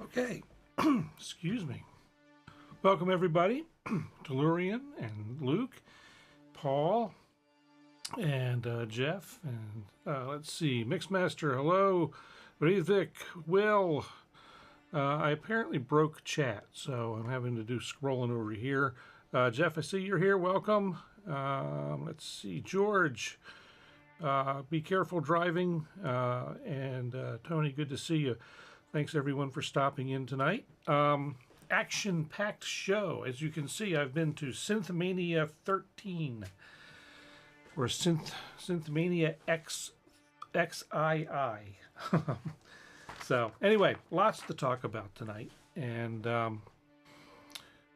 Okay, excuse me. Welcome everybody to Lurian and Luke, Paul, and Jeff, and let's see, Mixmaster, hello, rauðvik, Will. I apparently broke chat, so I'm having to do scrolling over here. Jeff, I see you're here, welcome. Let's see, George, be careful driving, and Tony, good to see you. Thanks everyone for stopping in tonight. Action-packed show. As you can see, I've been to Synthmania 13, or Synthmania XII. So anyway, lots to talk about tonight, and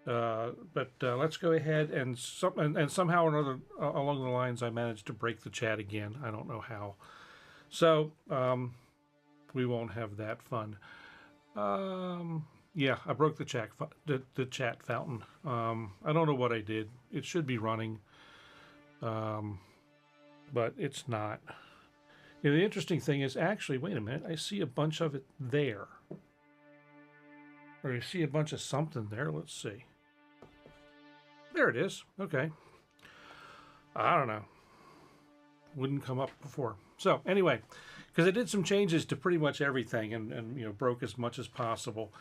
let's go ahead and somehow or another along the lines I managed to break the chat again. I don't know how. So we won't have that fun. Yeah, I broke the chat fountain. I don't know what I did. It should be running, but it's not. You know, the interesting thing is, actually, wait a minute, I see a bunch of it there. Or I see a bunch of something there. Let's see. There it is. Okay. I don't know. Wouldn't come up before. So anyway, because I did some changes to pretty much everything, and you know, broke as much as possible.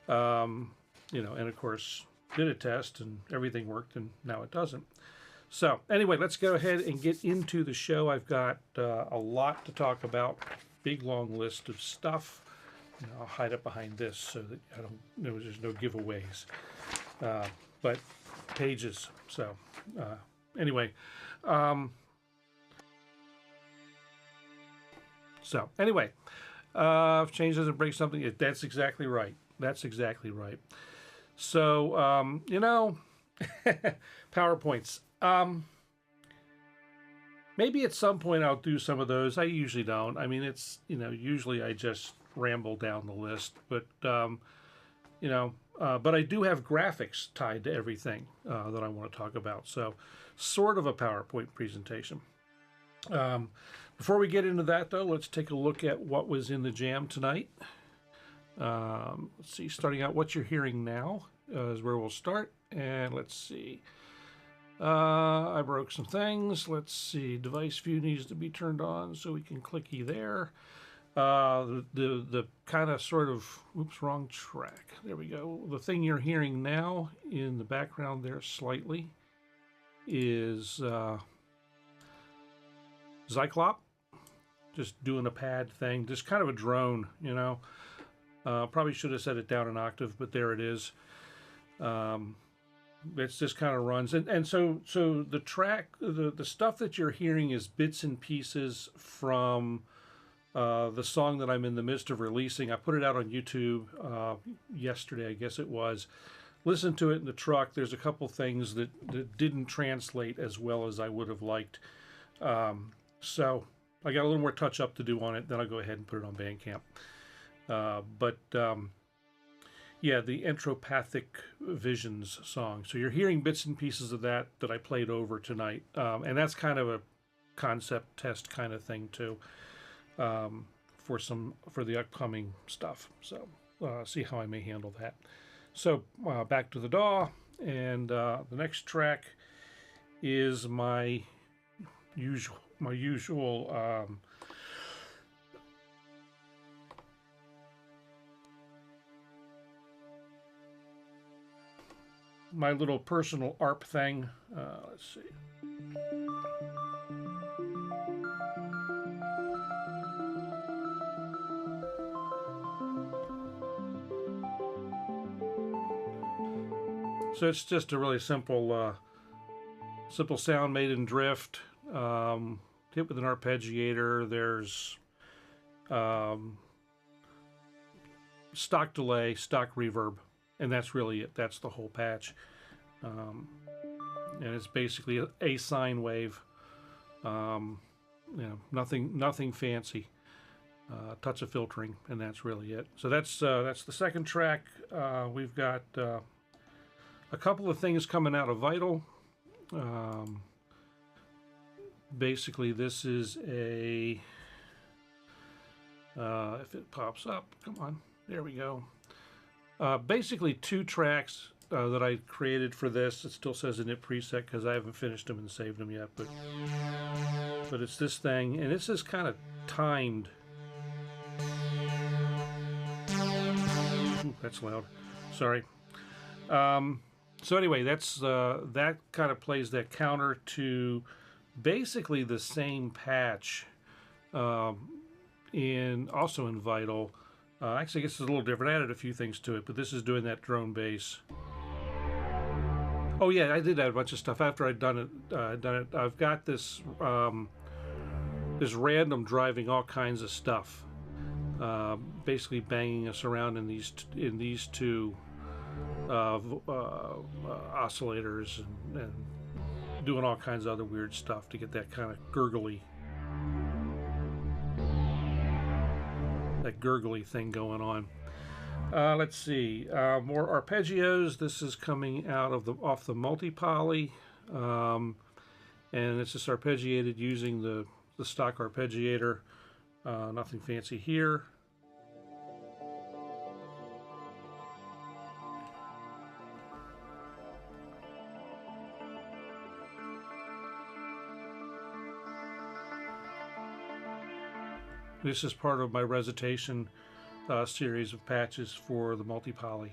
You know, and of course did a test and everything worked, and now it doesn't. So anyway, let's go ahead and get into the show. I've got a lot to talk about, big long list of stuff. You know, I'll hide it behind this so that I don't know there's no giveaways, but pages. So anyway. So anyway, if change doesn't break something, that's exactly right. That's exactly right. So, you know, PowerPoints. Maybe at some point I'll do some of those. I usually don't. I mean, it's, you know, usually I just ramble down the list. But, you know, but I do have graphics tied to everything that I want to talk about. So sort of a PowerPoint presentation. Before we get into that, though, let's take a look at what was in the jam tonight. Let's see, starting out what you're hearing now is where we'll start. And let's see. I broke some things. Let's see. Device view needs to be turned on so we can clicky there. The kind of sort of, oops, wrong track. There we go. The thing you're hearing now in the background there slightly is Zyklop, just doing a pad thing, just kind of a drone, you know. Probably should have set it down an octave, but there it is. It's just kind of runs, and so the track, the stuff that you're hearing is bits and pieces from the song that I'm in the midst of releasing. I put it out on YouTube yesterday, I guess it was. Listen to it in the truck. There's a couple things that didn't translate as well as I would have liked. So I got a little more touch up to do on it, then I'll go ahead and put it on Bandcamp. Yeah, the Entropathic Visions song. So you're hearing bits and pieces of that I played over tonight. And that's kind of a concept test kind of thing too, for the upcoming stuff. So see how I may handle that. So back to the DAW, and the next track is my usual my little personal ARP thing. Let's see. So it's just a really simple sound made in Drift. Hit with an arpeggiator. There's stock delay, stock reverb, and that's really it. That's the whole patch. And it's basically a sine wave. You know, nothing fancy. Touch of filtering, and that's really it. So that's the second track. We've got a couple of things coming out of Vital. Basically, this is if it pops up, come on, there we go. Basically 2 tracks that I created for this. It still says init preset because I haven't finished them and saved them yet, but it's this thing, and this is kind of timed. Ooh, that's loud. Sorry. So anyway, that's that kind of plays that counter to basically the same patch also in Vital. Actually, I guess it's a little different. I added a few things to it, but this is doing that drone bass. Oh yeah, I did add a bunch of stuff after I'd done it. I've got this this random driving all kinds of stuff, basically banging us around in these 2 oscillators and doing all kinds of other weird stuff to get that kind of gurgly thing going on. Let's see, more arpeggios. This is coming out of off the multi-poly, and it's just arpeggiated using the stock arpeggiator. Nothing fancy here. This is part of my recitation series of patches for the multi-poly.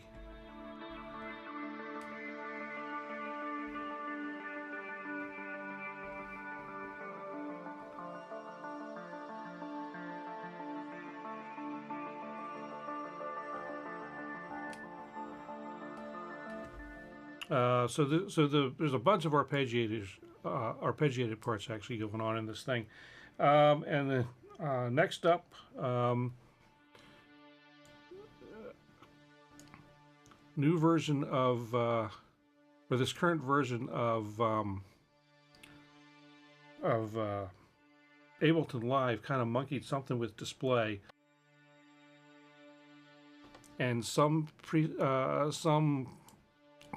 There's a bunch of arpeggiated parts actually going on in this thing, and then next up, new version of, or this current version of Ableton Live kind of monkeyed something with display, and some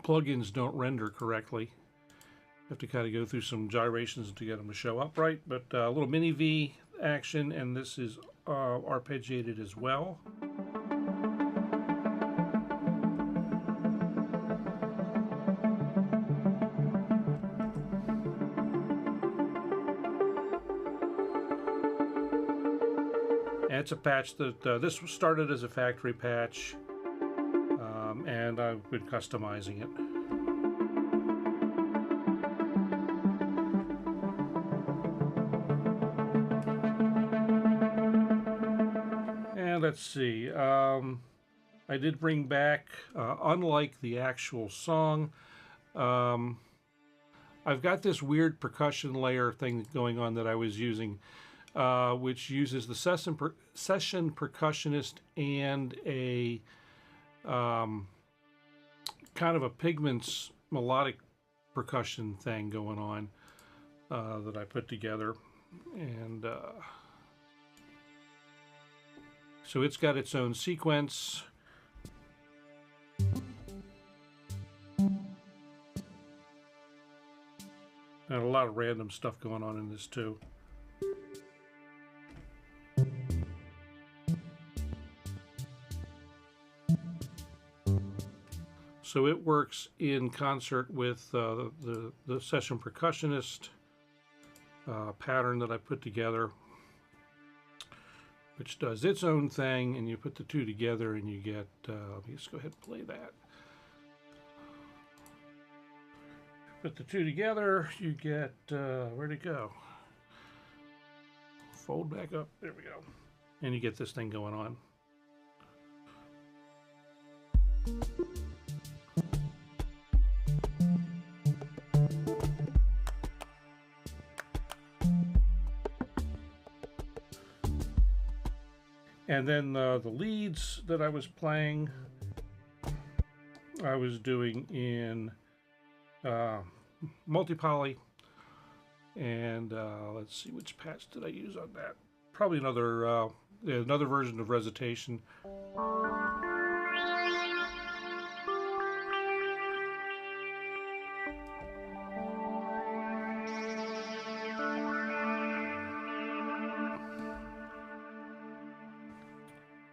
plugins don't render correctly. You have to kind of go through some gyrations to get them to show up right, but a little mini V action, and this is arpeggiated as well. And it's a patch that this started as a factory patch, and I've been customizing it. And let's see, I did bring back, unlike the actual song, I've got this weird percussion layer thing going on that I was using, which uses the session percussionist and a kind of a Pigments melodic percussion thing going on that I put together, and so it's got its own sequence. And a lot of random stuff going on in this too. So it works in concert with the session percussionist pattern that I put together, which does its own thing, and you put the 2 together and you get, let me just go ahead and play that. Put the 2 together, you get, where'd it go? Fold back up, there we go. And you get this thing going on. And then the leads that I was playing, I was doing in multi-poly, and let's see, which patch did I use on that? Probably another version of recitation.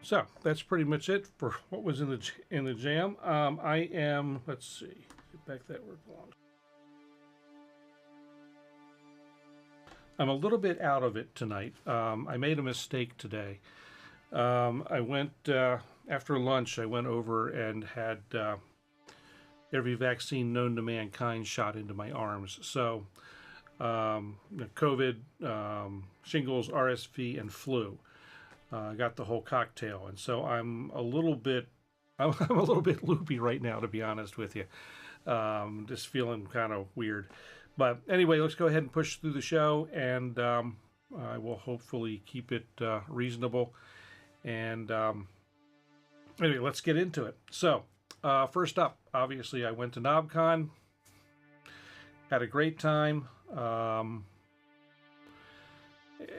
So that's pretty much it for what was in the jam. I am, let's see, get back that word along. I'm a little bit out of it tonight. I made a mistake today. I went, after lunch, I went over and had every vaccine known to mankind shot into my arms. So COVID, shingles, RSV, and flu. I got the whole cocktail, and so I'm a little bit loopy right now, to be honest with you. Just feeling kind of weird. But anyway, let's go ahead and push through the show, and I will hopefully keep it reasonable. And anyway, let's get into it. So first up, obviously, I went to Knobcon, had a great time.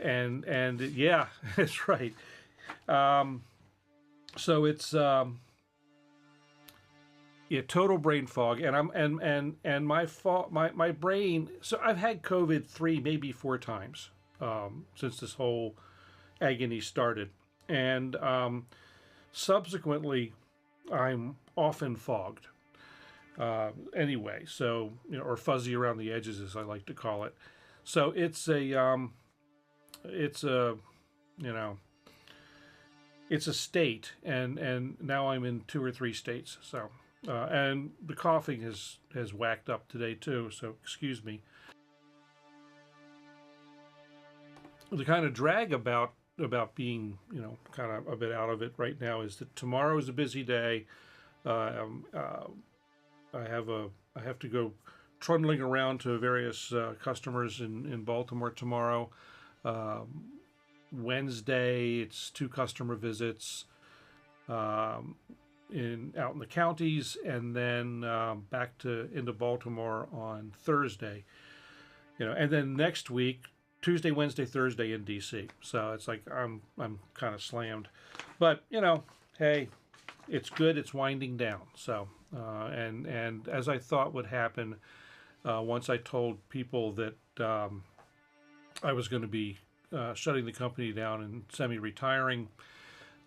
And yeah, that's right. So it's yeah, total brain fog, and my brain. So I've had COVID 3, maybe 4 times since this whole agony started, and subsequently, I'm often fogged. Anyway, so or fuzzy around the edges, as I like to call it. So it's a it's a state, and now I'm in 2 or 3 states. So and the coughing has whacked up today too. So excuse me. The kind of drag about being kind of a bit out of it right now is that tomorrow is a busy day. I have to go trundling around to various customers in Baltimore tomorrow. Wednesday, it's 2 customer visits out in the counties, and then back into Baltimore on Thursday. And then next week, Tuesday, Wednesday, Thursday in DC. So it's like I'm kind of slammed, but hey, it's good. It's winding down. So and as I thought would happen, once I told people that I was going to be shutting the company down and semi-retiring,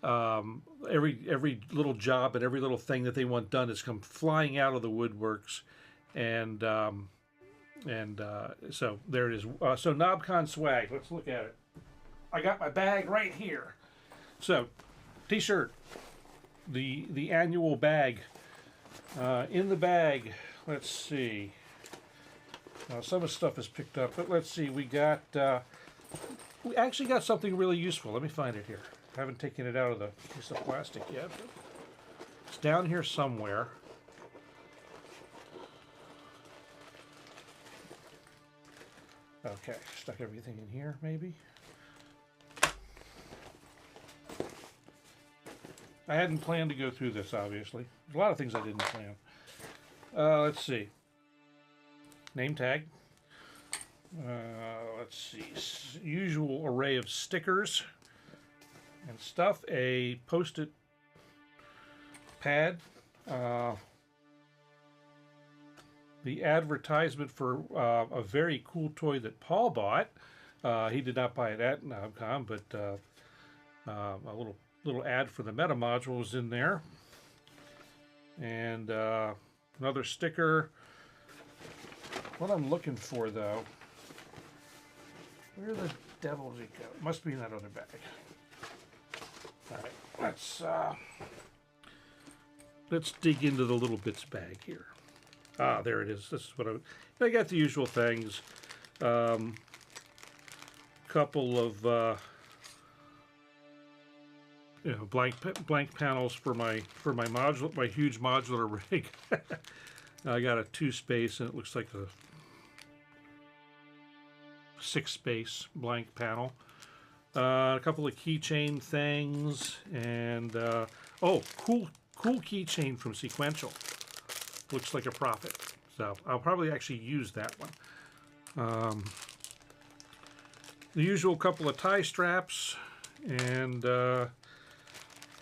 every little job and every little thing that they want done has come flying out of the woodworks, and so there it is. So Knobcon swag. Let's look at it. I got my bag right here. So T-shirt, the annual bag. In the bag, let's see. Some of the stuff is picked up, but let's see. We actually got something really useful. Let me find it here. I haven't taken it out of the piece of plastic yet. It's down here somewhere. Okay, stuck everything in here, maybe. I hadn't planned to go through this, obviously. There's a lot of things I didn't plan. Let's see. Name tag. Let's see. Usual array of stickers and stuff. A Post-it pad. The advertisement for a very cool toy that Paul bought. He did not buy it at Knobcon, but a little ad for the meta module was in there. And another sticker. What I'm looking for, though, where the devil did it go? It must be in that other bag. All right, let's dig into the little bits bag here. Ah, there it is. This is what I got. The usual things. Couple of blank panels for my module, my huge modular rig. I got a 2-space, and it looks like a 6-space blank panel. A couple of keychain things, and oh, cool keychain from Sequential. Looks like a Prophet, so I'll probably actually use that one. The usual couple of tie straps, and let's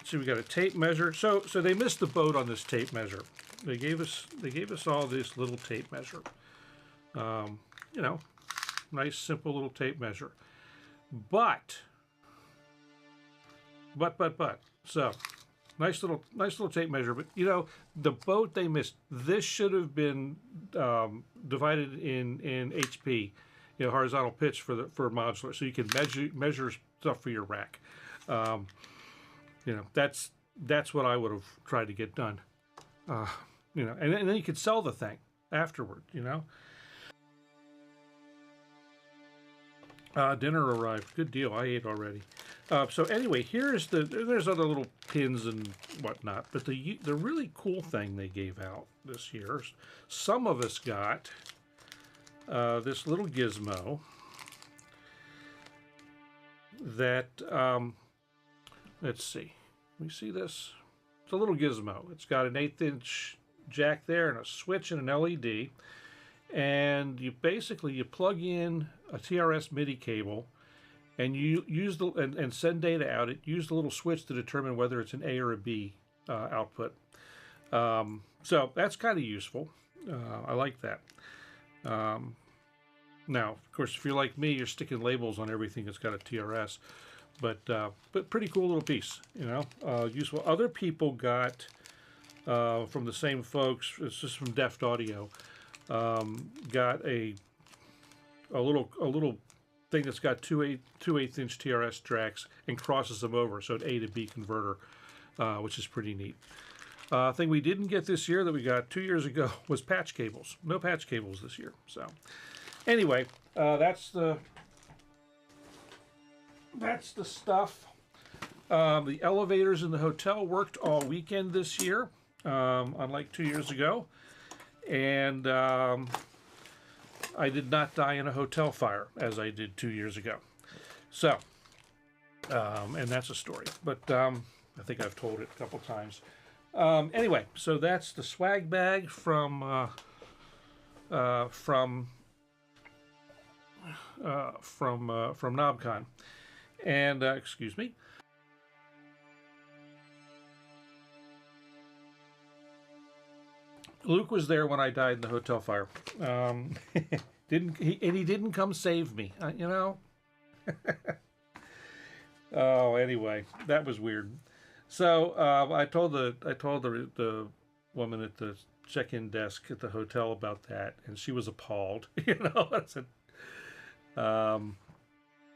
see, we got a tape measure. So they missed the boat on this tape measure. They gave us all this little tape measure. Nice simple little tape measure. But So nice little tape measure. But you know, the boat they missed. This should have been divided in HP, you know, horizontal pitch for modular, so you can measure stuff for your rack. You know, that's what I would have tried to get done. You know, and then you could sell the thing afterward. You know. Dinner arrived. Good deal. I ate already. So anyway, there's other little pins and whatnot, but the really cool thing they gave out this year, some of us got this little gizmo that, let's see, we see this? It's a little gizmo. It's got an 1/8 inch jack there and a switch and an LED. And you basically plug in a TRS MIDI cable, and you use and send data out. It use the little switch to determine whether it's an A or a B output. So that's kind of useful. I like that. Now, of course, if you're like me, you're sticking labels on everything that's got a TRS. But pretty cool little piece, you know, useful. Other people got from the same folks. It's just from Deft Audio. Got a little thing that's got two 1/8 inch TRS tracks and crosses them over, so an A to B converter, which is pretty neat. Thing we didn't get this year that we got 2 years ago was patch cables. No patch cables this year. So anyway, that's the stuff. The elevators in the hotel worked all weekend this year, unlike 2 years ago. And I did not die in a hotel fire as I did 2 years ago. So, and that's a story. But I think I've told it a couple times. Anyway, so that's the swag bag from Knobcon. And excuse me. Luke was there when I died in the hotel fire. He didn't come save me, you know. Oh, anyway, that was weird. So I told the woman at the check-in desk at the hotel about that, and she was appalled. You know, I said,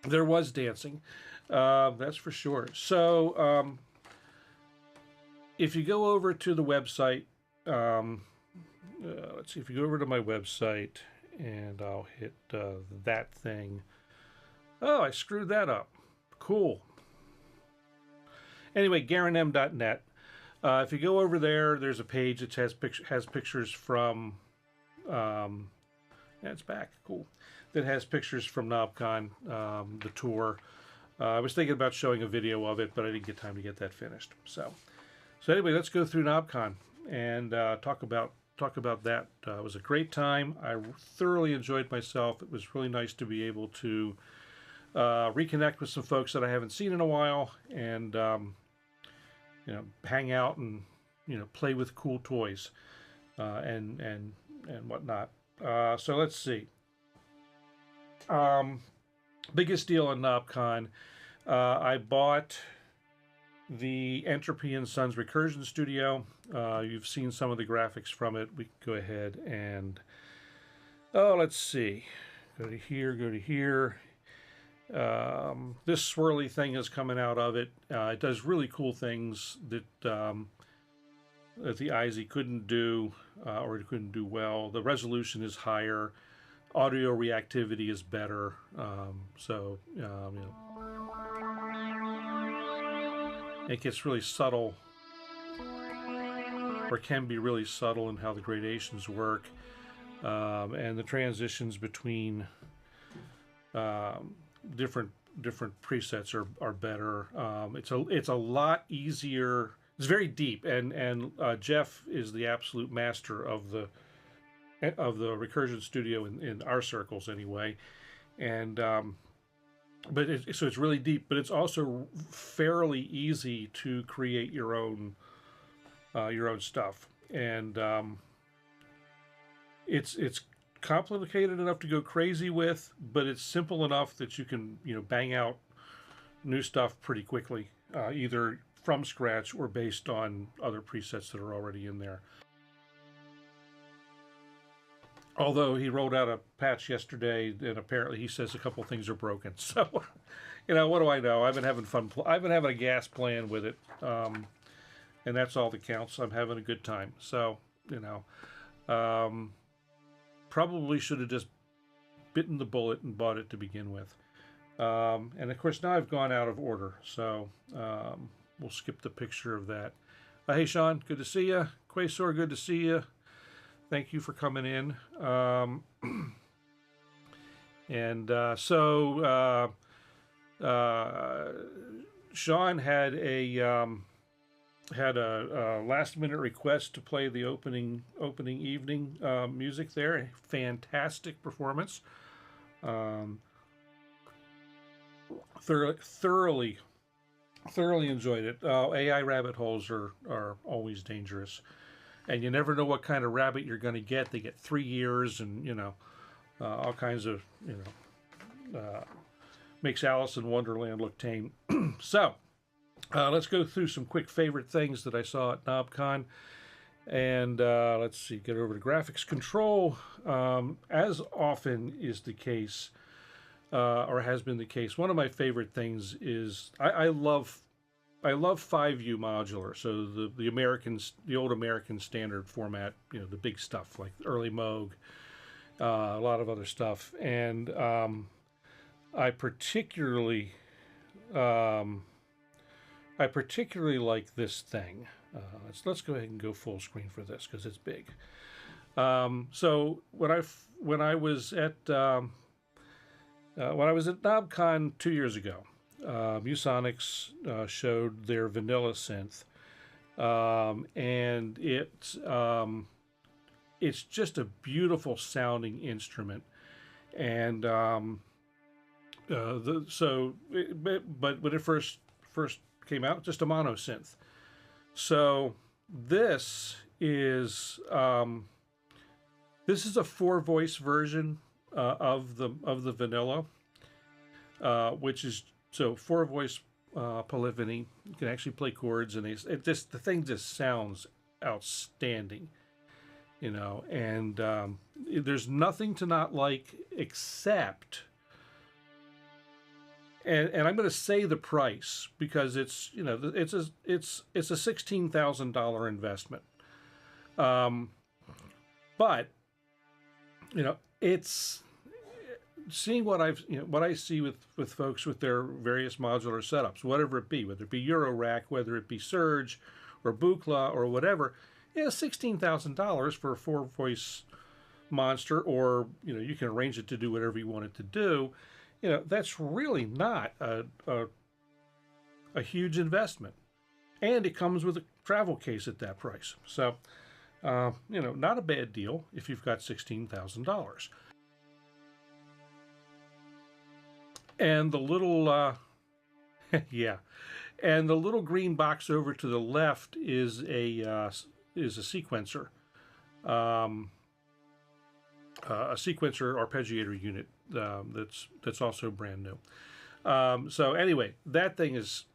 there was dancing, that's for sure. So if you go over to the website. Let's see, if you go over to my website and I'll hit that thing. Oh, I screwed that up. Cool. Anyway, GarenM.net. If you go over there, there's a page that has pictures from, yeah, it's back. Cool. That has pictures from Knobcon, the tour. I was thinking about showing a video of it, but I didn't get time to get that finished. So anyway, let's go through Knobcon and talk about that. It was a great time. I thoroughly enjoyed myself. It was really nice to be able to reconnect with some folks that I haven't seen in a while, and you know, hang out and, you know, play with cool toys and whatnot. So let's see. Biggest deal on Knobcon. I bought the Entropy Sons Recursion Studio. You've seen some of the graphics from it. We can go ahead and, let's see. Go to here. This swirly thing is coming out of it. It does really cool things that the IZ couldn't do, or it couldn't do well. The resolution is higher. Audio reactivity is better. You know, it gets really subtle, or can be really subtle in how the gradations work, and the transitions between different presets are better. It's a lot easier. It's very deep, and Jeff is the absolute master of the Recursion Studio in our circles anyway, and so it's really deep, but it's also fairly easy to create your own stuff, and it's complicated enough to go crazy with, but it's simple enough that you can, you know, bang out new stuff pretty quickly, either from scratch or based on other presets that are already in there. Although he rolled out a patch yesterday, and apparently he says a couple things are broken. So, you know, what do I know? I've been having fun. I've been having a gas playing with it, and that's all that counts. I'm having a good time. So, you know, probably should have just bitten the bullet and bought it to begin with. And of course, now I've gone out of order. So we'll skip the picture of that. Hey, Sean, good to see you. Quasor, good to see you. Thank you for coming in. Sean had a last minute request to play the opening evening music there. Fantastic performance. Thoroughly enjoyed it. AI rabbit holes are always dangerous. And you never know what kind of rabbit you're going to get. They get 3 years, and you know, all kinds of, you know, makes Alice in Wonderland look tame. So let's go through some quick favorite things that I saw at Knobcon, and let's see. Get over to graphics control. As often is the case, or has been the case, one of my favorite things is I love 5U modular, so the old American standard format, you know, the big stuff like early Moog, a lot of other stuff, and I particularly like this thing. Let's go ahead and go full screen for this because it's big. So when I was at Knobcon 2 years ago, muSonic showed their vanilla synth, and it's just a beautiful sounding instrument, and but when it first came out, just a mono synth. So this is a 4-voice version of the vanilla, which is so 4-voice polyphony. You can actually play chords, and the thing just sounds outstanding, you know. And there's nothing to not like except, and I'm going to say the price because it's, you know, it's a $16,000 investment, but you know, it's seeing what I see with folks with their various modular setups, whatever it be, whether it be Eurorack, whether it be Surge or Buchla or whatever. Yeah, $16,000 for a 4-voice monster, or you know, you can arrange it to do whatever you want it to do. You know, that's really not a huge investment, and it comes with a travel case at that price. So, you know, not a bad deal if you've got $16,000. And the little, yeah, and the little green box over to the left is a sequencer, a sequencer arpeggiator unit that's also brand new. So anyway, the thing is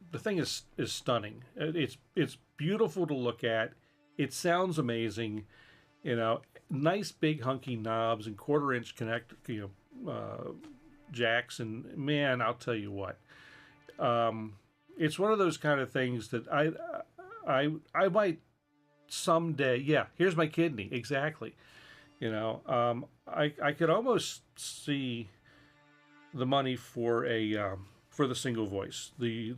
stunning. It's beautiful to look at. It sounds amazing, you know. Nice big hunky knobs and 1/4-inch connect, you know, jacks, and man, I'll tell you what, it's one of those kind of things that I might someday. Yeah, here's my kidney, exactly. You know, I could almost see the money for the single voice. The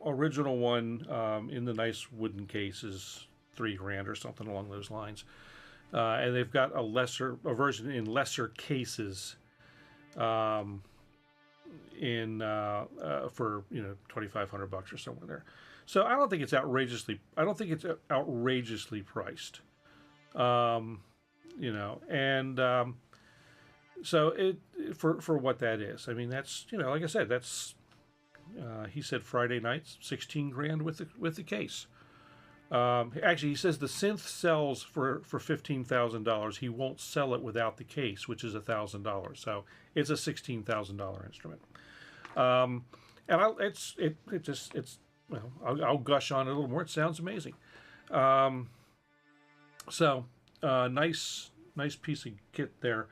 original one in the nice wooden case is $3,000 or something along those lines, and they've got a version in lesser cases, for you know, $2,500 or somewhere there. So I don't think it's outrageously priced, you know, and so it for what that is. I mean, that's, you know, like I said, that's he said Friday nights, $16,000 with the case. Actually, he says the synth sells for $15,000. He won't sell it without the case, which is $1,000. So it's a $16,000 instrument. And it's well, I'll gush on it a little more. It sounds amazing. Nice piece of kit there.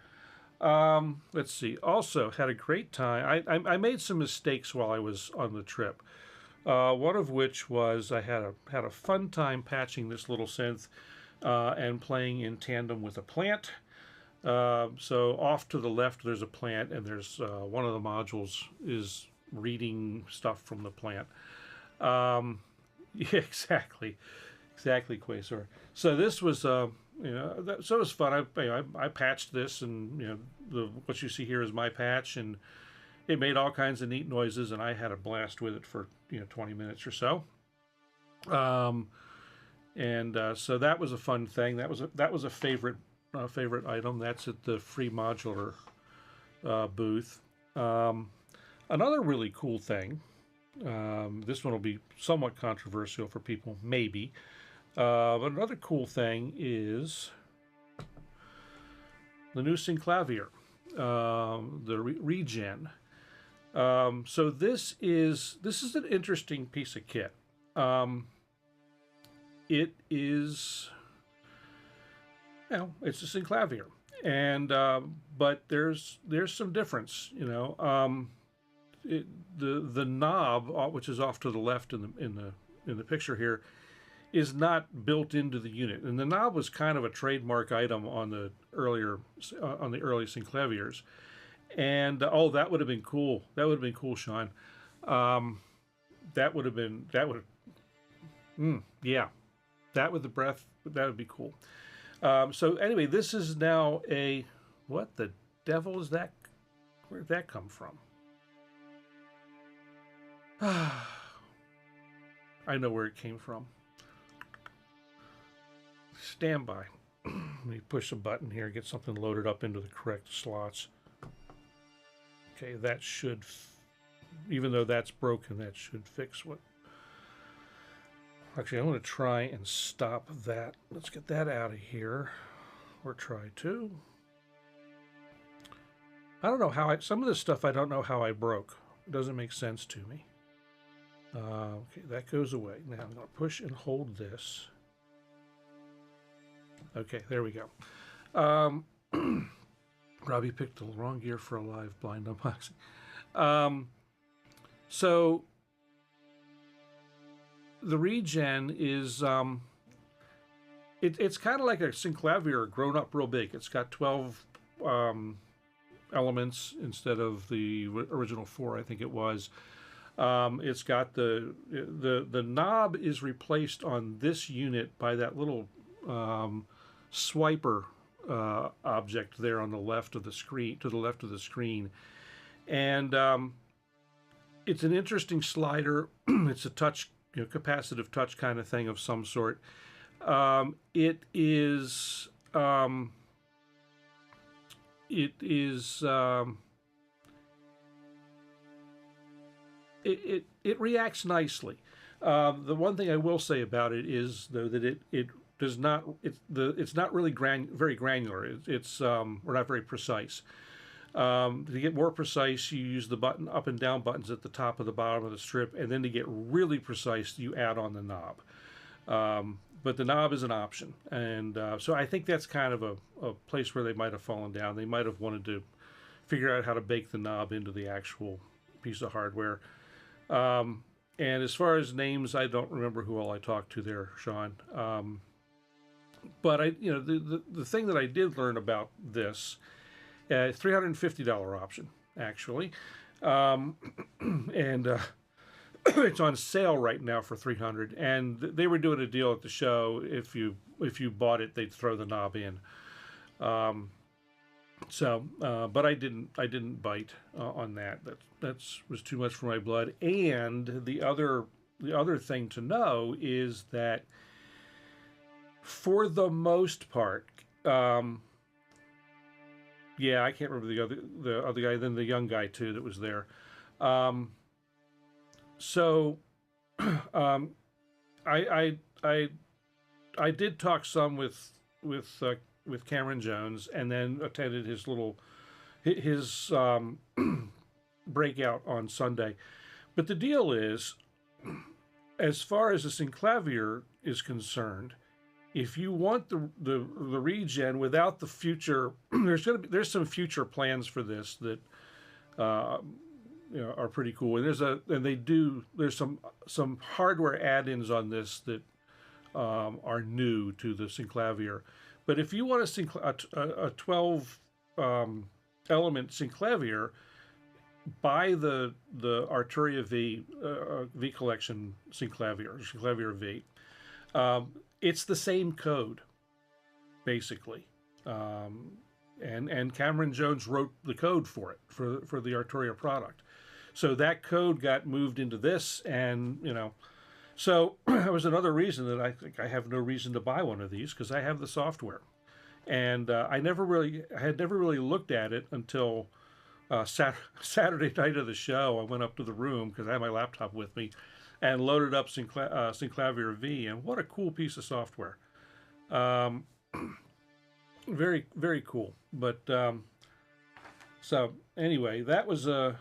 Let's see. Also had a great time. I made some mistakes while I was on the trip. One of which was I had a fun time patching this little synth and playing in tandem with a plant. So off to the left there's a plant, and there's one of the modules is reading stuff from the plant. Yeah, exactly, Quasar. So this was so it was fun. I patched this, and what you see here is my patch, and it made all kinds of neat noises, and I had a blast with it for 20 minutes or so. So that was a fun thing. That was a favorite item. That's at the free modular booth. Another really cool thing. This one will be somewhat controversial for people, maybe. But another cool thing is the new Synclavier, the Regen. So this is an interesting piece of kit. It is, it's a Synclavier, and but there's some difference, the knob, which is off to the left in the picture here, is not built into the unit, and the knob was kind of a trademark item on the early Synclaviers. And that would have been cool. That would have been cool, Sean. That would with the breath, that would be cool. So anyway, this is now what the devil is that? Where did that come from? I know where it came from. Stand by. Let me push a button here, get something loaded up into the correct slots. Okay, that should, even though that's broken, that should fix what. Actually, I'm going to try and stop that. Let's get that out of here, or try to. I don't know how some of this stuff I don't know how I broke. It doesn't make sense to me. Okay, that goes away. Now I'm going to push and hold this. Okay, there we go. Robbie picked the wrong gear for a live blind unboxing. So the Regen is it's kind of like a Synclavier grown up real big. It's got 12 elements instead of the original 4, I think it was. It's got the knob is replaced on this unit by that little swiper object there on the left of the screen, to the left of the screen, and it's an interesting slider. It's a touch, capacitive touch kind of thing of some sort. It reacts nicely. The one thing I will say about it is, though, that it does not. It's not really very granular. We're not very precise. To get more precise, you use the button up and down buttons at the top of the bottom of the strip, and then to get really precise, you add on the knob. But the knob is an option, and so I think that's kind of a place where they might have fallen down. They might have wanted to figure out how to bake the knob into the actual piece of hardware. And as far as names, I don't remember who all I talked to there, Sean. But the thing that I did learn about this, $350 option actually, and it's on sale right now for $300. And they were doing a deal at the show. If you bought it, they'd throw the knob in. But I didn't bite on that. That was too much for my blood. And the other thing to know is that, for the most part, I can't remember the other guy, then the young guy too that was there. I did talk some with Cameron Jones, and then attended his breakout on Sunday. But the deal is, as far as the Synclavier is concerned, if you want the regen without the future, there's some future plans for this that are pretty cool. And there's some hardware add-ins on this that are new to the Synclavier. But if you want a 12 element Synclavier, buy the Arturia V collection Synclavier V. It's the same code, basically. And Cameron Jones wrote the code for it, for the Arturia product. So that code got moved into this, and so that was another reason that I think I have no reason to buy one of these, because I have the software. And I had never really looked at it until Saturday night of the show. I went up to the room because I had my laptop with me and loaded up Synclavier V, and what a cool piece of software. Very, very cool. But so anyway, that was one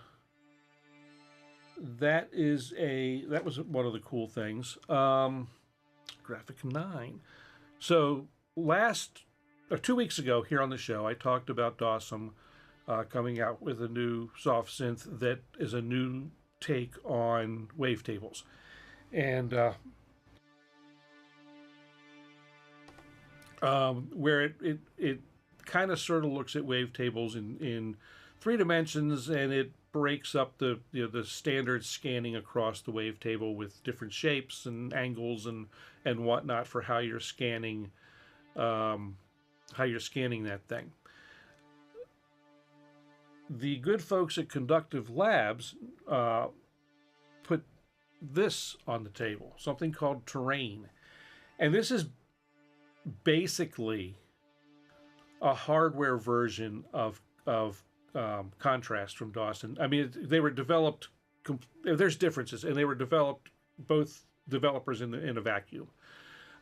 of the cool things. Graphic 9. So 2 weeks ago here on the show, I talked about Dawesome coming out with a new soft synth that is a new take on wavetables, and where it kind of sort of looks at wavetables in 3 dimensions, and it breaks up the standard scanning across the wavetable with different shapes and angles and whatnot for how you're scanning that thing. The good folks at Conductive Labs put this on the table, something called Terrain. And this is basically a hardware version of Kontrast from Dawson. I mean, they were developed, there's differences, and they were developed, both developers in a vacuum.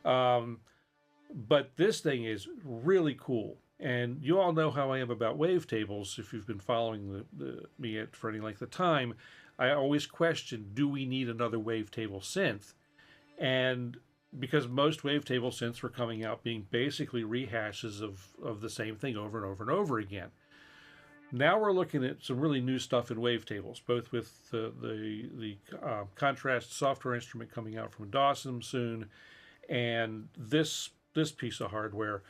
But this thing is really cool. And you all know how I am about wavetables. If you've been following me for any length of time, I always question, do we need another wavetable synth? And because most wavetable synths were coming out being basically rehashes of the same thing over and over and over again. Now we're looking at some really new stuff in wavetables, both with the Kontrast software instrument coming out from Dawesome soon, and this piece of hardware.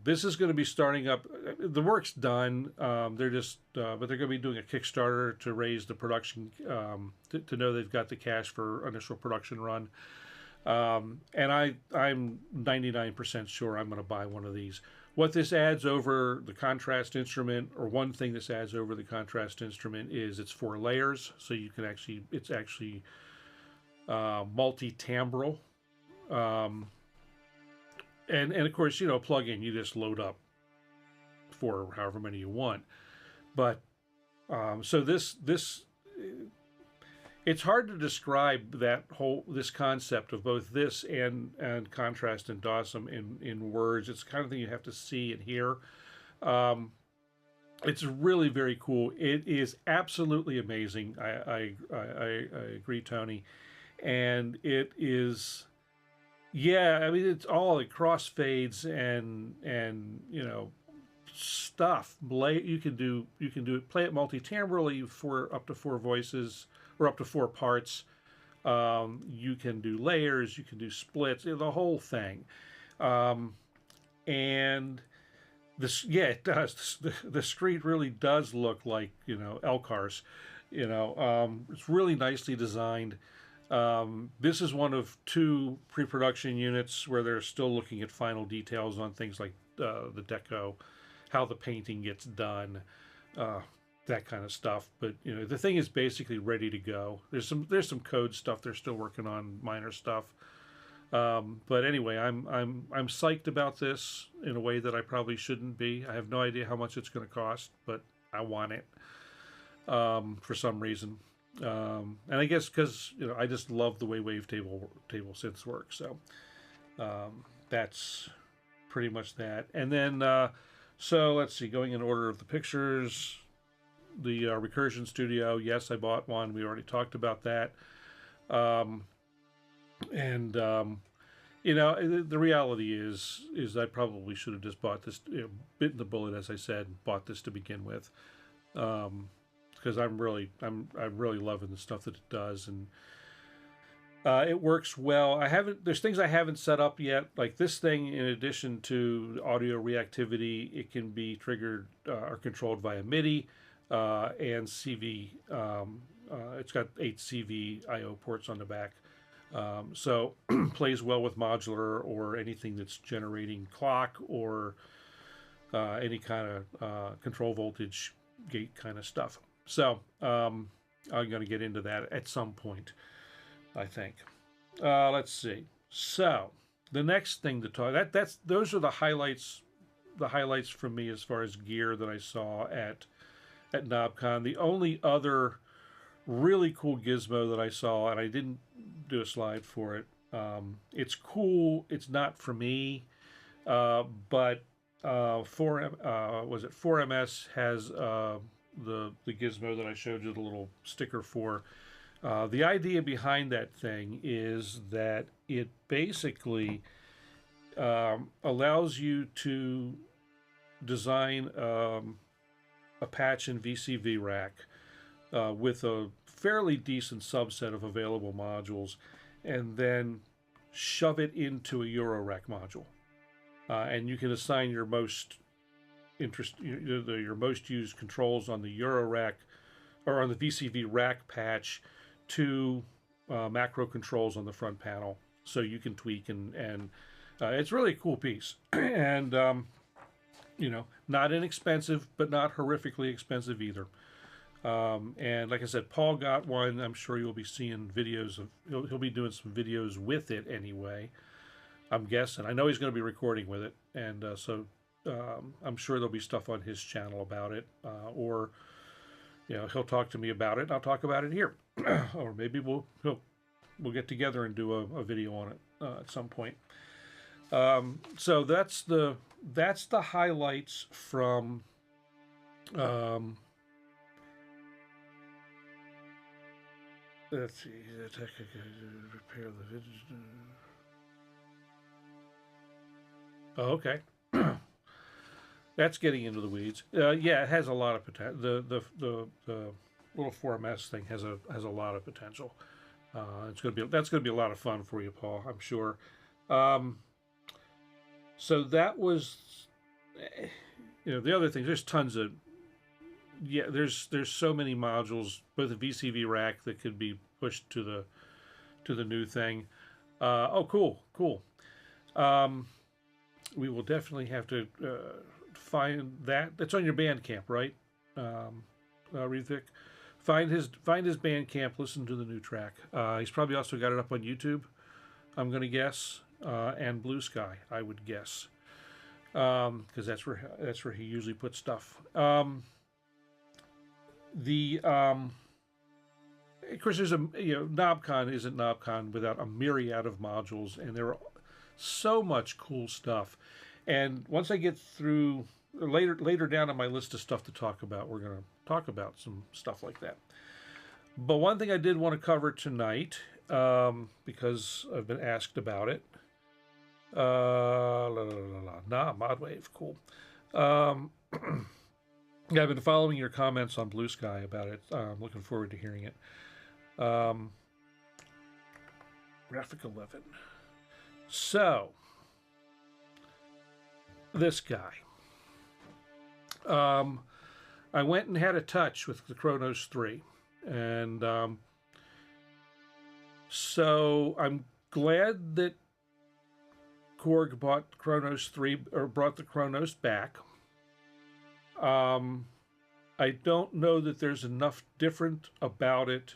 This is going to be starting up. The work's done. But they're going to be doing a Kickstarter to raise the production, to know they've got the cash for initial production run. And I'm 99% sure I'm going to buy one of these. What this adds over the Kontrast instrument, or one thing this adds over the Kontrast instrument, is it's 4 layers, so you can it's actually multi-timbral. And of course, plug in, you just load up for however many you want. But so this it's hard to describe this concept of both this and Kontrast and Dawesome in words. It's the kind of thing you have to see and hear. It's really very cool. It is absolutely amazing. I agree, Tony. And it is, yeah, I mean, it's all like crossfades and stuff. You can do it, play it multi-timbrally for up to 4 voices or up to 4 parts. You can do layers, you can do splits, the whole thing. And this, yeah, it does. The screen really does look like Elcars. It's really nicely designed. This is one of 2 pre-production units where they're still looking at final details on things like the deco, how the painting gets done, that kind of stuff. But the thing is basically ready to go. There's some code stuff they're still working on, minor stuff. But anyway, I'm psyched about this in a way that I probably shouldn't be. I have no idea how much it's going to cost, but I want it for some reason. And I guess because I just love the way wavetable synths work. So that's pretty much that. And then so let's see, going in order of the pictures, the Recursion Studio. Yes, I bought one. We already talked about that. And you know, the reality is I probably should have just bought this, you know, bitten the bullet, as I said, bought this to begin with, because I'm really loving the stuff that it does, and it works well. There's things I haven't set up yet, like this thing. In addition to audio reactivity, it can be triggered or controlled via MIDI and CV. It's got 8 CV I/O ports on the back. So plays well with modular or anything that's generating clock or any kind of control voltage gate kind of stuff. So I'm going to get into that at some point, I think. Let's see. So the next thing to talk those are the highlights for me as far as gear that I saw at Knobcon. The only other really cool gizmo that I saw, and I didn't do a slide for it. It's cool. It's not for me, but 4MS has the gizmo that I showed you the little sticker for. The idea behind that thing is that it basically allows you to design a patch in VCV rack with a fairly decent subset of available modules, and then shove it into a Eurorack module. And you can assign your most your most used controls on the Eurorack or on the VCV rack patch to macro controls on the front panel, so you can tweak and it's really a cool piece. And you know, not inexpensive, but not horrifically expensive either. And like I said, Paul got one. I'm sure you'll be seeing videos of. He'll be doing some videos with it anyway. I'm guessing. I know he's going to be recording with it, and so I'm sure there'll be stuff on his channel about it, or you know, he'll talk to me about it, and I'll talk about it here, or maybe we'll get together and do a video on it at some point. So that's the highlights from. Let's see. Repair the video. Oh, okay. That's getting into the weeds. Yeah, it has a lot of potential. The little 4MS thing has a lot of potential. That's gonna be a lot of fun for you, Paul, I'm sure. So that was, you know, the other thing. There's tons of. Yeah, there's so many modules, both a VCV rack that could be pushed to the new thing. Oh, cool. We will definitely have to find that. That's on your Bandcamp, right, rauðvik? Find his Bandcamp. Listen to the new track. He's probably also got it up on YouTube, I'm gonna guess, and Blue Sky, I would guess, because that's where he usually puts stuff. Of course, there's Knobcon isn't Knobcon without a myriad of modules, and there are so much cool stuff. And once I get through later down on my list of stuff to talk about, we're going to talk about some stuff like that. But one thing I did want to cover tonight, because I've been asked about it. Modwave, cool. Yeah, I've been following your comments on Blue Sky about it. I'm looking forward to hearing it. Graphic 11. So, this guy. I went and had a touch with the Kronos 3. And so I'm glad that Korg bought Kronos 3, or brought the Kronos back. I don't know that there's enough different about it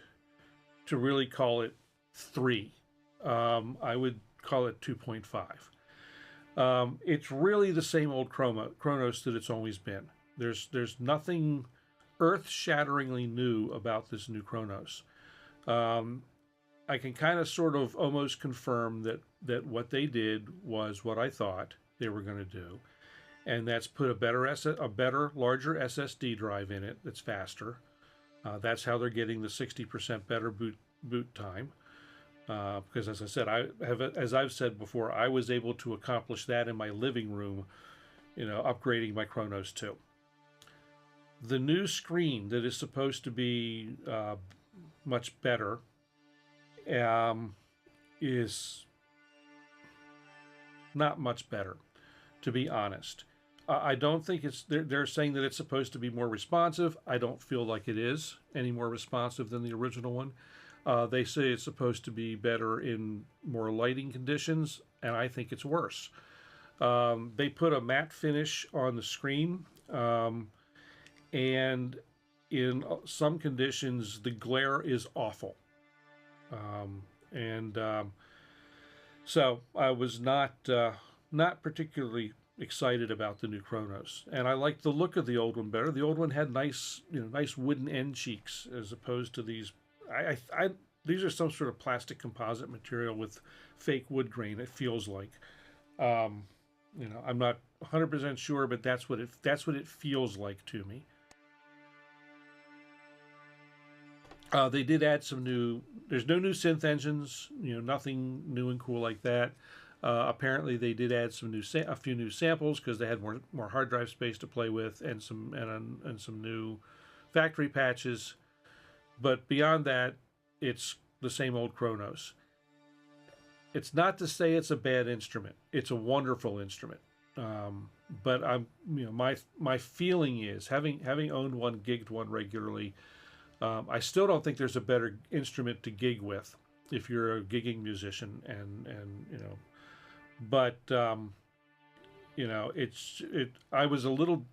to really call it 3. I would call it 2.5. It's really the same old Kronos that it's always been. There's nothing earth-shatteringly new about this new Kronos. I can kind of sort of almost confirm that what they did was what I thought they were going to do. And that's put a better, larger SSD drive in it that's faster. That's how they're getting the 60% better boot time. because as I said, as I've said before, I was able to accomplish that in my living room, upgrading my Kronos 2. The new screen that is supposed to be much better is not much better, to be honest. I don't think they're saying that it's supposed to be more responsive. I don't feel like it is any more responsive than the original one. They say it's supposed to be better in more lighting conditions, and I think it's worse. They put a matte finish on the screen, and in some conditions, the glare is awful. So I was not particularly excited about the new Kronos, and I liked the look of the old one better. The old one had nice wooden end cheeks as opposed to these. These are some sort of plastic composite material with fake wood grain. It feels like, I'm not 100% sure, but that's what it feels like to me. They did add some new. There's no new synth engines. Nothing new and cool like that. Apparently, they did add a few new samples because they had more hard drive space to play with, and some new factory patches. But beyond that, it's the same old Kronos. It's not to say it's a bad instrument. It's a wonderful instrument. But my feeling is, having owned one, gigged one regularly, I still don't think there's a better instrument to gig with if you're a gigging musician, but I was a little.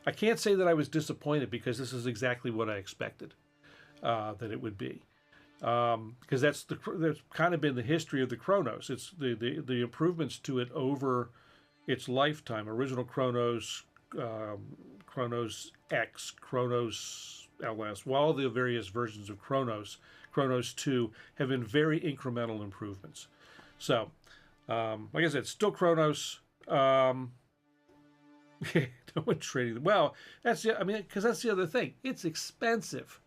I can't say that I was disappointed because this is exactly what I expected that it would be, because that's kind of been the history of the Kronos. It's the improvements to it over its lifetime. Original Kronos, Kronos X, Kronos LS, while the various versions of Kronos 2 have been very incremental improvements. So, like I said, still Kronos. No one trading. Well, because that's the other thing. It's expensive.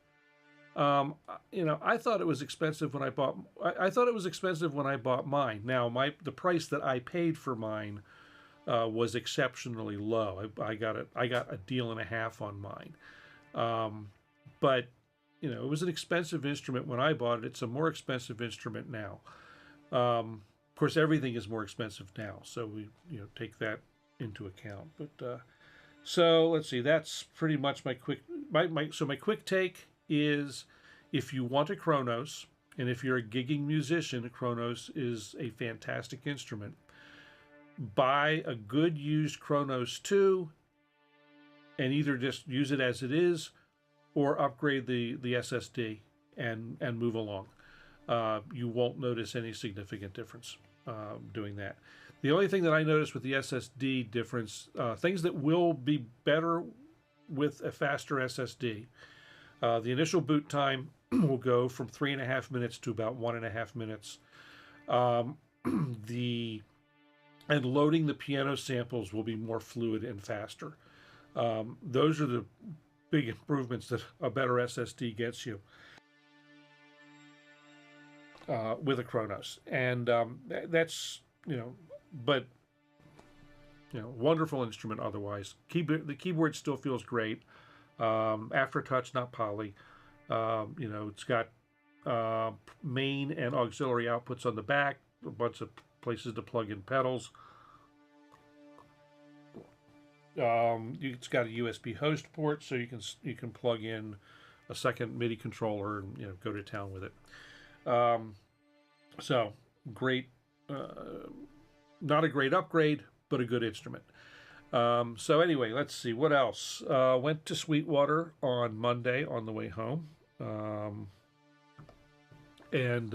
I thought it was expensive when I bought. I thought it was expensive when I bought mine. Now, the price that I paid for mine was exceptionally low. I got a deal and a half on mine. But it was an expensive instrument when I bought it. It's a more expensive instrument now. Of course, everything is more expensive now, so we take that into account. But so let's see. That's pretty much my quick. My quick take is, if you want a Kronos, and if you're a gigging musician, a Kronos is a fantastic instrument. Buy a good used Kronos 2, and either just use it as it is, or upgrade the SSD and move along. You won't notice any significant difference doing that. The only thing that I noticed with the SSD difference, things that will be better with a faster SSD, the initial boot time will go from 3.5 minutes to about 1.5 minutes. And loading the piano samples will be more fluid and faster. Those are the big improvements that a better SSD gets you with a Kronos. And that's, but, wonderful instrument otherwise. The keyboard still feels great. Aftertouch, not poly. It's got main and auxiliary outputs on the back, a bunch of places to plug in pedals. It's got a USB host port, so you can plug in a second MIDI controller and go to town with it. So great, not a great upgrade, but a good instrument. So anyway, let's see what else. Went to Sweetwater on Monday on the way home, and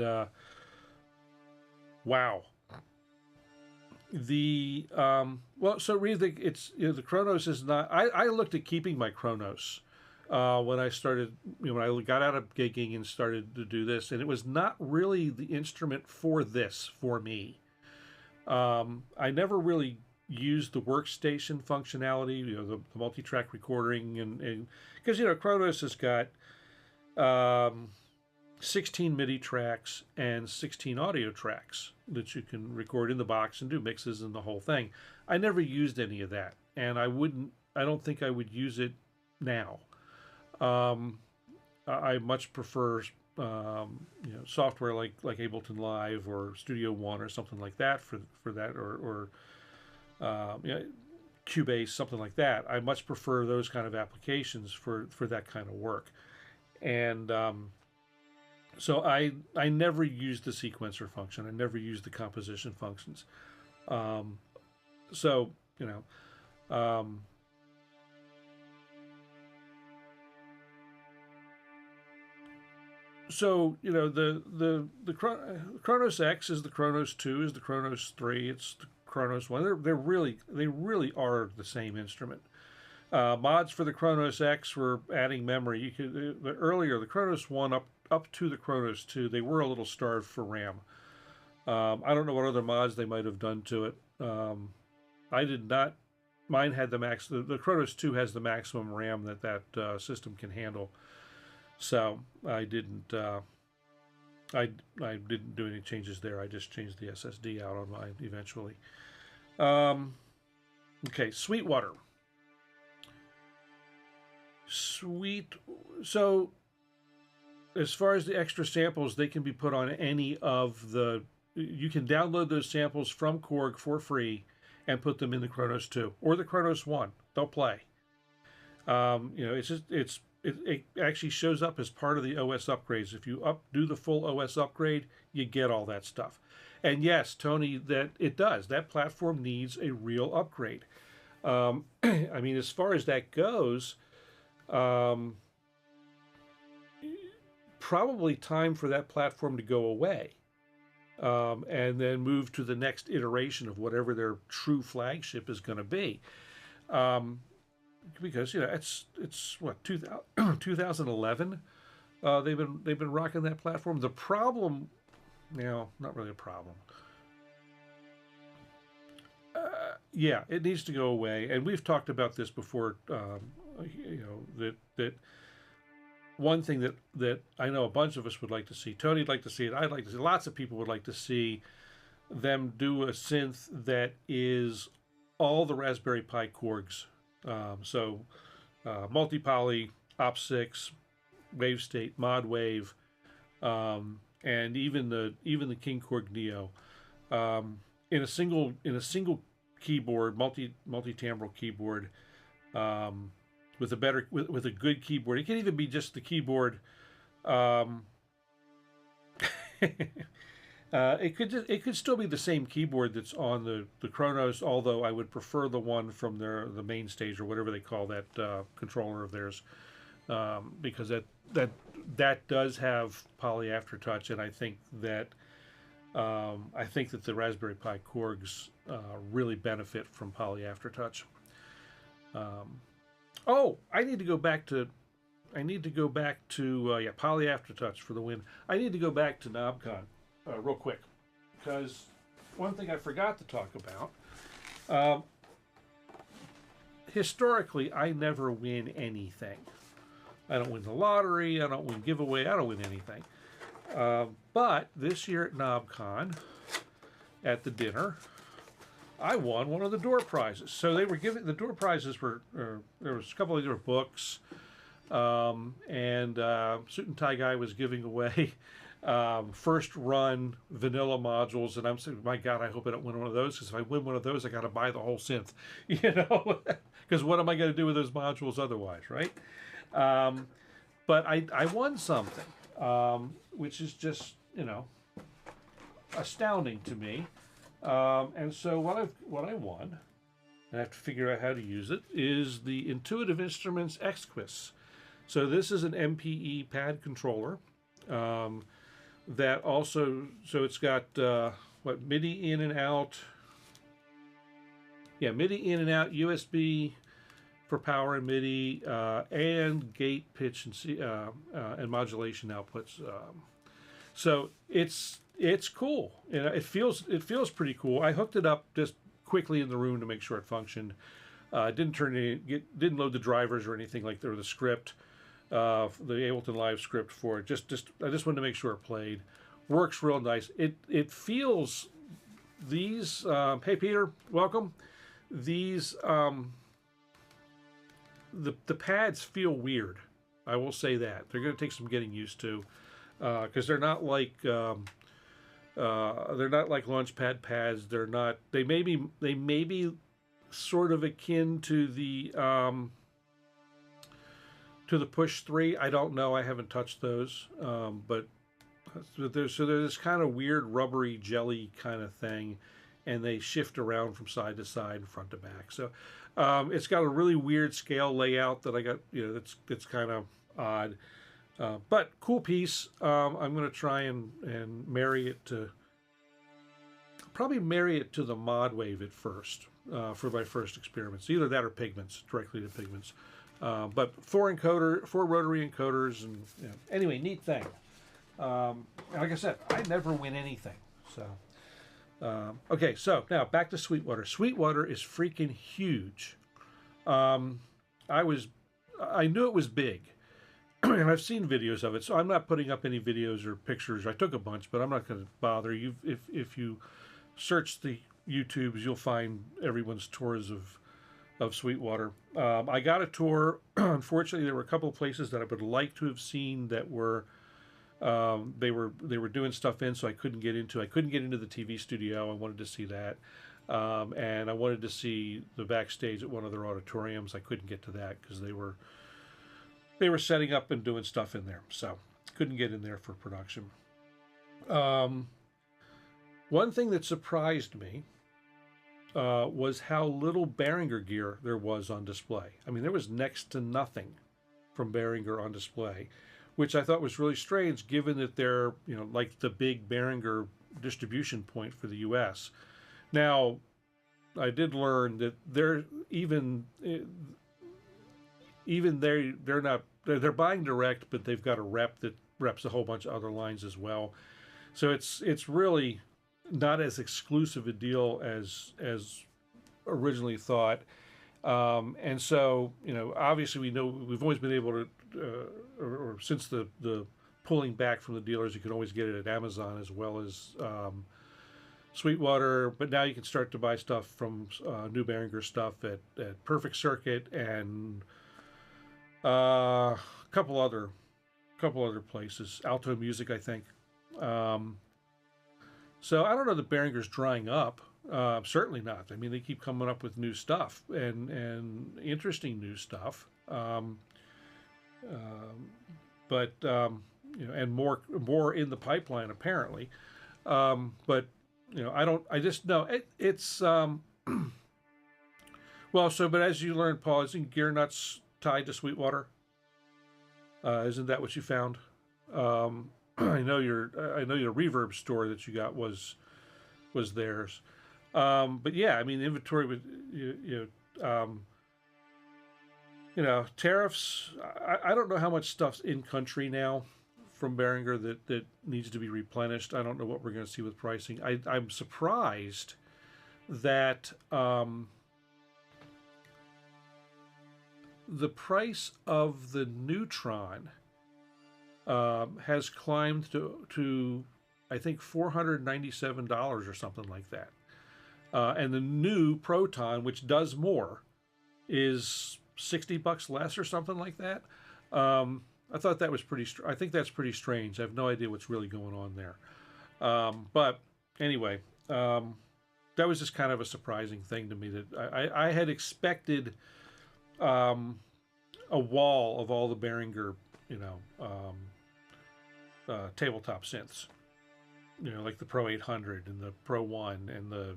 wow. So really, it's the Kronos is not. I looked at keeping my Kronos when I started. When I got out of gigging and started to do this, and it was not really the instrument for me. I never really used the workstation functionality, the multi-track recording, and because Kronos has got 16 MIDI tracks and 16 audio tracks that you can record in the box and do mixes and the whole thing. I never used any of that, and I don't think I would use it now. I much prefer software like Ableton Live or Studio One or something like that for that, or Cubase, something like that. I much prefer those kind of applications for that kind of work. And so I never used the sequencer function. I never used the composition functions. So the Kronos X is the Kronos 2, is the Kronos 3, it's the Kronos 1. They really are the same instrument. Mods for the Kronos X were adding memory. You could earlier the Kronos 1 up to the Kronos 2, they were a little starved for RAM. I don't know what other mods they might have done to it. I did not. Mine had the max. The Kronos 2 has the maximum RAM that system can handle. So I didn't. I didn't do any changes there. I just changed the SSD out on mine eventually. Okay, Sweetwater. So as far as the extra samples, they can be put on any of the. You can download those samples from Korg for free and put them in the Kronos 2 or the Kronos 1. They'll play. It actually shows up as part of the OS upgrades. If you do the full OS upgrade, you get all that stuff. And yes, Tony, that it does. That platform needs a real upgrade. I mean, as far as that goes, probably time for that platform to go away. And then move to the next iteration of whatever their true flagship is going to be. Because it's what 2011. They've been rocking that platform. The problem, not really a problem. Yeah, it needs to go away, and we've talked about this before. That one thing that I know a bunch of us would like to see. Tony'd like to see it. I'd like to see. Lots of people would like to see them do a synth that is all the Raspberry Pi Korgs. Multi-poly, Op6, Wave State, Mod Wave, and even the King Korg Neo, in a single keyboard, multi-timbral keyboard, with a good keyboard. It can even be just the keyboard. It could still be the same keyboard that's on the Kronos, although I would prefer the one from the main stage or whatever they call that controller of theirs, because that does have poly aftertouch, and I think that the Raspberry Pi Korgs really benefit from poly aftertouch. I need to go back to poly aftertouch for the win. I need to go back to Knobcon. Real quick, because one thing I forgot to talk about, historically, I never win anything. I don't win the lottery, I don't win giveaway, I don't win anything. But this year at Knobcon, at the dinner, I won one of the door prizes. So they were giving, the door prizes were, there was a couple of different books, and Suit and Tie Guy was giving away first run vanilla modules, and I'm saying, my God, I hope I don't win one of those, because if I win one of those, I got to buy the whole synth, because what am I going to do with those modules otherwise, right? But I won something, which is just astounding to me, and so what I won, and I have to figure out how to use it, is the Intuitive Instruments Exquis. So this is an mkIII pad controller. That also, so it's got MIDI in and out. Yeah, MIDI in and out, USB for power and MIDI, and gate, pitch, and modulation outputs. So it's cool. It feels pretty cool. I hooked it up just quickly in the room to make sure it functioned. Didn't load the drivers or anything like that, or the script. the Ableton Live script for it. I just wanted to make sure it played. Works real nice. It feels these. Hey Peter, welcome. These the pads feel weird. I will say that they're going to take some getting used to, because they're not like Launchpad pads. They're not. They may be sort of akin to the Push 3. I don't know. I haven't touched those, but there's this kind of weird rubbery jelly kind of thing, and they shift around from side to side, front to back. So it's got a really weird scale layout that I got. That's kind of odd, but cool piece. I'm going to try and marry it to. Probably marry it to the mod wave at first for my first experiments. Either that or pigments, directly to pigments. But four rotary encoders, and anyway, neat thing. And like I said, I never win anything. So okay, so now back to Sweetwater. Sweetwater is freaking huge. I knew it was big, and I've seen videos of it. So I'm not putting up any videos or pictures. I took a bunch, but I'm not going to bother you. If you search the YouTubes, you'll find everyone's tours of Sweetwater. I got a tour. Unfortunately, there were a couple of places that I would like to have seen that were they were doing stuff in, so I couldn't get into. I couldn't get into the TV studio. I wanted to see that, and I wanted to see the backstage at one of their auditoriums. I couldn't get to that because they were setting up and doing stuff in there, so couldn't get in there for production. One thing that surprised me was how little Behringer gear there was on display. I mean, there was next to nothing from Behringer on display, which I thought was really strange, given that they're, like the big Behringer distribution point for the U.S. Now, I did learn that they're they're buying direct, but they've got a rep that reps a whole bunch of other lines as well. So it's really not as exclusive a deal as originally thought, and so obviously we've always been able to, or since the pulling back from the dealers, you can always get it at Amazon as well as Sweetwater. But now you can start to buy stuff from new Behringer stuff at Perfect Circuit and a couple other places, Alto Music, I think. So I don't know that Behringer's drying up. Certainly not. I mean, they keep coming up with new stuff and interesting new stuff. But and more in the pipeline apparently. But I just know it's well. So, but as you learned, Paul, isn't gear nuts tied to Sweetwater? Isn't that what you found? I know your reverb store that you got was theirs, but yeah, I mean, inventory with tariffs. I don't know how much stuff's in country now from Behringer that needs to be replenished. I don't know what we're going to see with pricing. I'm surprised that the price of the Neutron has climbed to I think $497 or something like that, and the new Proton, which does more, is $60 less or something like that. I thought that was I think that's pretty strange. I have no idea what's really going on there, but anyway, that was just kind of a surprising thing to me. That I had expected a wall of all the Behringer, tabletop synths, like the Pro 800 and the Pro 1 and the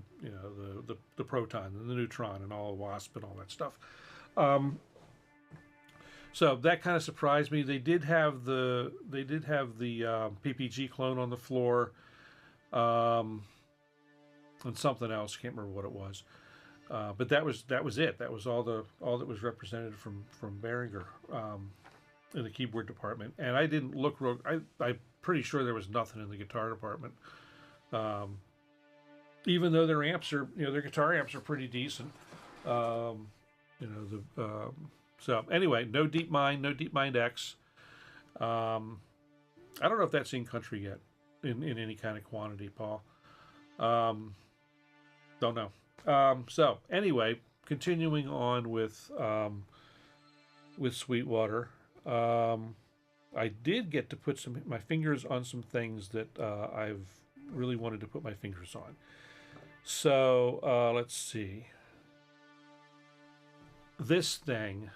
Proton and the Neutron and all the Wasp and all that stuff. So that kind of surprised me. They did have the PPG clone on the floor, and something else. Can't remember what it was. But that was it. That was all that was represented from Behringer in the keyboard department. And I didn't look real. I'm pretty sure there was nothing in the guitar department. Even though their amps are, their guitar amps are pretty decent. So anyway, no DeepMind, no DeepMind X. I don't know if that's in country yet, in any kind of quantity, Paul. Don't know. So anyway, continuing on with Sweetwater, I did get to put my fingers on some things that I've really wanted to put my fingers on. So let's see. This thing.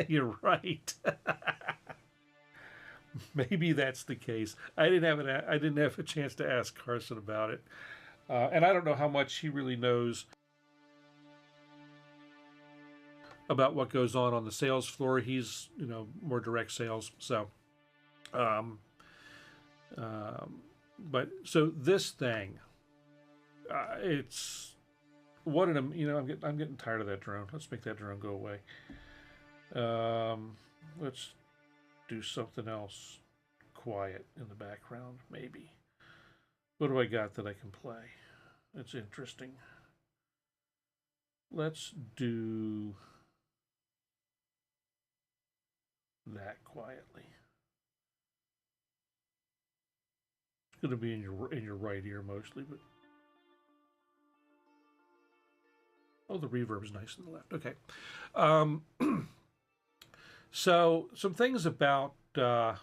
You're right. Maybe that's the case. I didn't have a chance to ask Carson about it, and I don't know how much he really knows about what goes on the sales floor. He's more direct sales. So, but so this thing, it's what I'm getting tired of that drone. Let's make that drone go away. Let's do something else quiet in the background, maybe. What do I got that I can play? It's interesting. Let's do that quietly. It's going to be in your right ear mostly, but oh, the reverb's nice on the left. Okay. So some things about the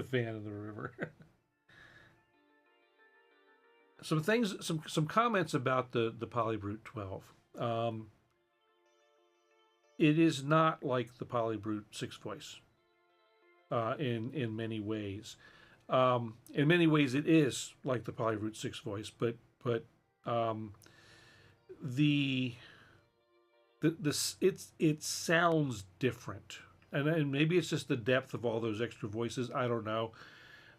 fan of the river. some comments about the Polybrute 12. It is not like the Polybrute 6 voice in many ways. In many ways, it is like the Polybrute 6 voice, but it sounds different, and maybe it's just the depth of all those extra voices. I don't know.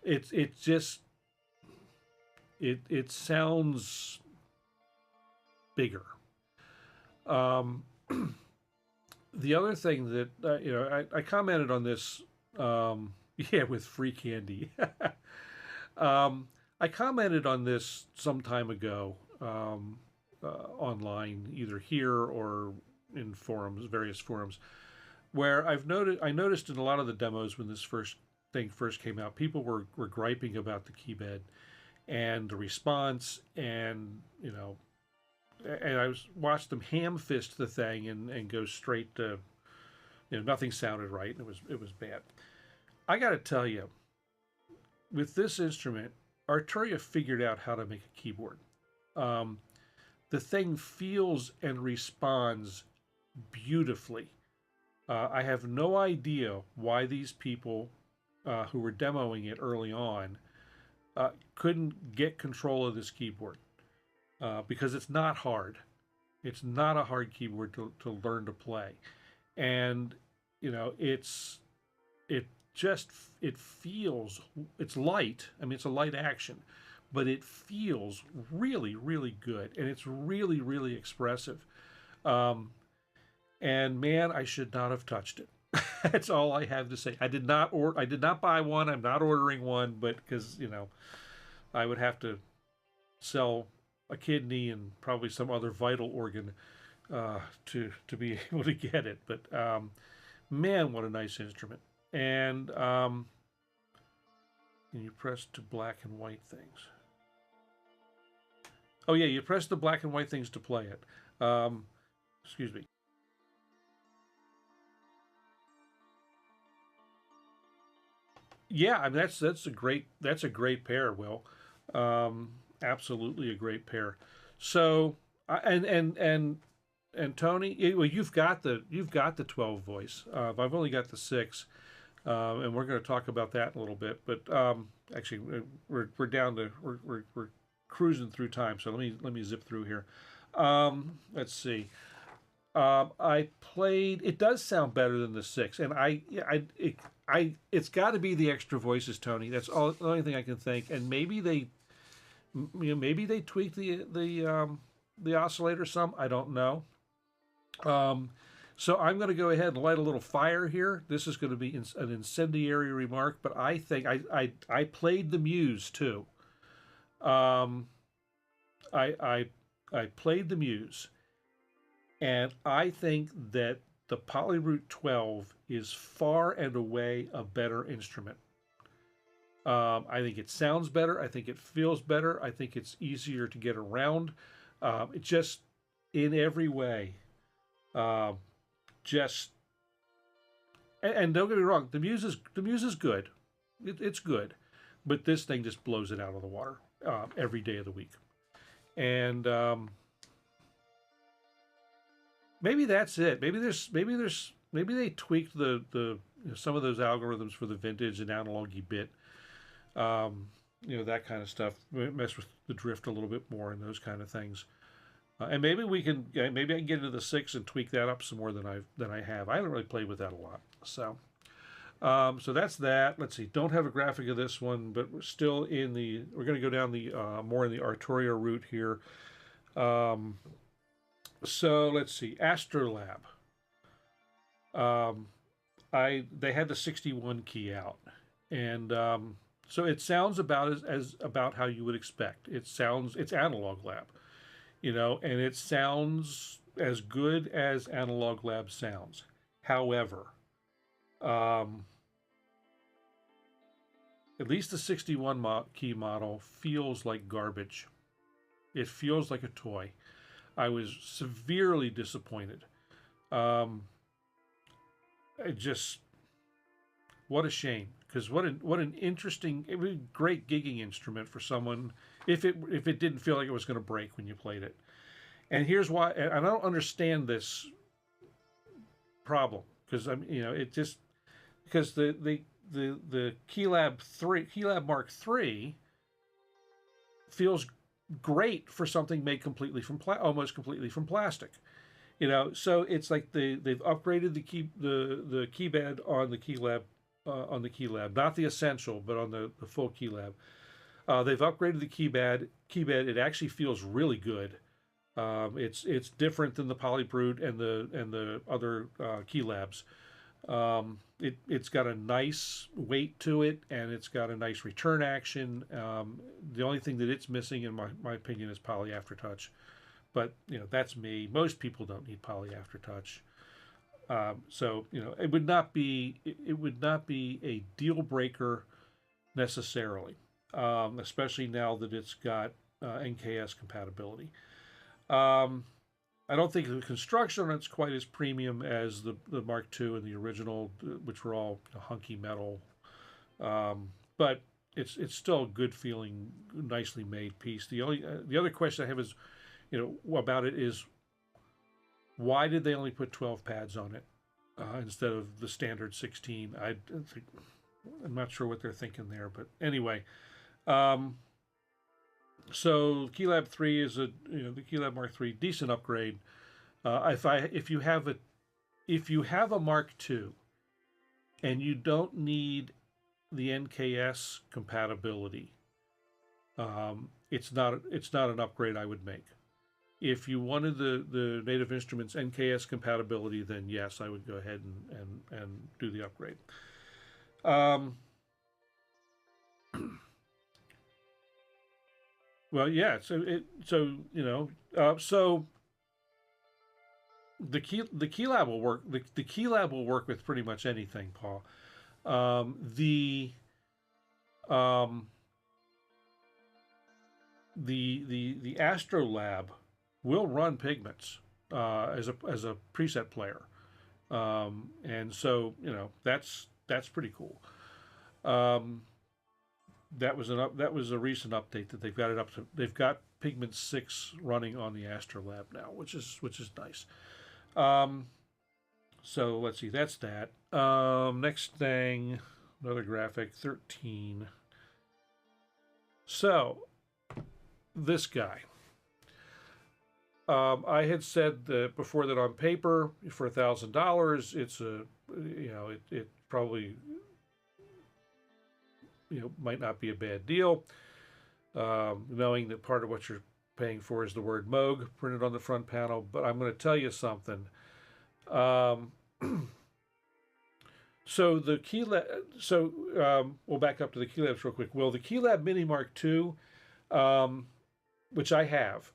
It sounds bigger. The other thing that I commented on this, with free candy. I commented on this some time ago online, either here or in various forums, where I noticed in a lot of the demos when this first came out, people were griping about the key bed and the response, and I watched them ham fist the thing and go straight to, nothing sounded right, and it was bad. I got to tell you, with this instrument, Arturia figured out how to make a keyboard. The thing feels and responds beautifully. I have no idea why these people who were demoing it early on couldn't get control of this keyboard, because it's not hard. It's not a hard keyboard to learn to play, and it feels, it's light. I mean, it's a light action, but it feels really, really good, and it's really, really expressive. And man, I should not have touched it. That's all I have to say. I did not buy one. I'm not ordering one, but because I would have to sell a kidney and probably some other vital organ to be able to get it. But man, what a nice instrument! And can you press to black and white things? Oh yeah, you press the black and white things to play it. Excuse me. Yeah, I mean that's a great pair, Will. Absolutely a great pair. So and Tony, well, you've got the 12 voice. I've only got the 6, and we're going to talk about that in a little bit. But actually, we're down to we're cruising through time. So let me zip through here. Let's see. I played. It does sound better than the 6, and it's got to be the extra voices, Tony. That's the only thing I can think. And maybe they tweaked the oscillator some. I don't know. So I'm going to go ahead and light a little fire here. This is going to be an incendiary remark, but I think I played the Muse too. I played the Muse, and I think that the Polybrute 12 is far and away a better instrument. I think it sounds better. I think it feels better. I think it's easier to get around. It just, in every way, just, and don't get me wrong, the Muse is good. It's good, but this thing just blows it out of the water every day of the week. And maybe that's it. Maybe they tweaked the some of those algorithms for the vintage and analog-y bit. That kind of stuff. Mess with the drift a little bit more and those kind of things. And maybe I can get into the 6 and tweak that up some more than I have. I haven't really played with that a lot. So that's that. Let's see. Don't have a graphic of this one, but we're still we're going to go down the more in the Arturia route here. So let's see. AstroLab. They had the 61 key out, and so it sounds about about how you would expect. It's Analog Lab, and it sounds as good as Analog Lab sounds. However, at least the 61 key model feels like garbage. It feels like a toy. I was severely disappointed. What a shame, because what an interesting, it was a great gigging instrument for someone if it didn't feel like it was going to break when you played it. And here's why, and I don't understand this problem, because because the Keylab Mark III feels great for something made completely from almost completely from plastic. So it's like they've upgraded the keybed on the Keylab, not the Essential, but on the full Keylab. They've upgraded the keybed. It actually feels really good. It's different than the Polybrute and the other Keylabs. It's got a nice weight to it, and it's got a nice return action. The only thing that it's missing, in my opinion, is poly aftertouch. But that's me. Most people don't need poly aftertouch. So it would not be a deal breaker necessarily, especially now that it's got NKS compatibility. I don't think the construction on it's quite as premium as the Mark II and the original, which were all hunky metal. But it's still a good feeling, nicely made piece. The other question I have is, about it is, why did they only put 12 pads on it instead of the standard 16? I'm not sure what they're thinking there, but anyway. So Keylab 3 is the Keylab Mark III, decent upgrade. If you have a Mark II and you don't need the NKS compatibility, it's not an upgrade I would make. If you wanted the Native Instruments NKS compatibility, then yes, I would go ahead and do the upgrade. Well, yeah. So the Keylab will work. The Keylab will work with pretty much anything, Paul. The AstroLab will run pigments as a preset player, and so that's pretty cool. That was a recent update that they've got it up to. They've got Pigment 6 running on the AstroLab now, which is nice. So let's see, that's that. Next thing, another graphic, 13. So this guy. I had said that before that on paper for $1,000, it's it probably might not be a bad deal, knowing that part of what you're paying for is the word Moog printed on the front panel. But I'm going to tell you something. So the Keylab. So we'll back up to the Keylabs real quick. Well, the Keylab Mini Mark II, which I have,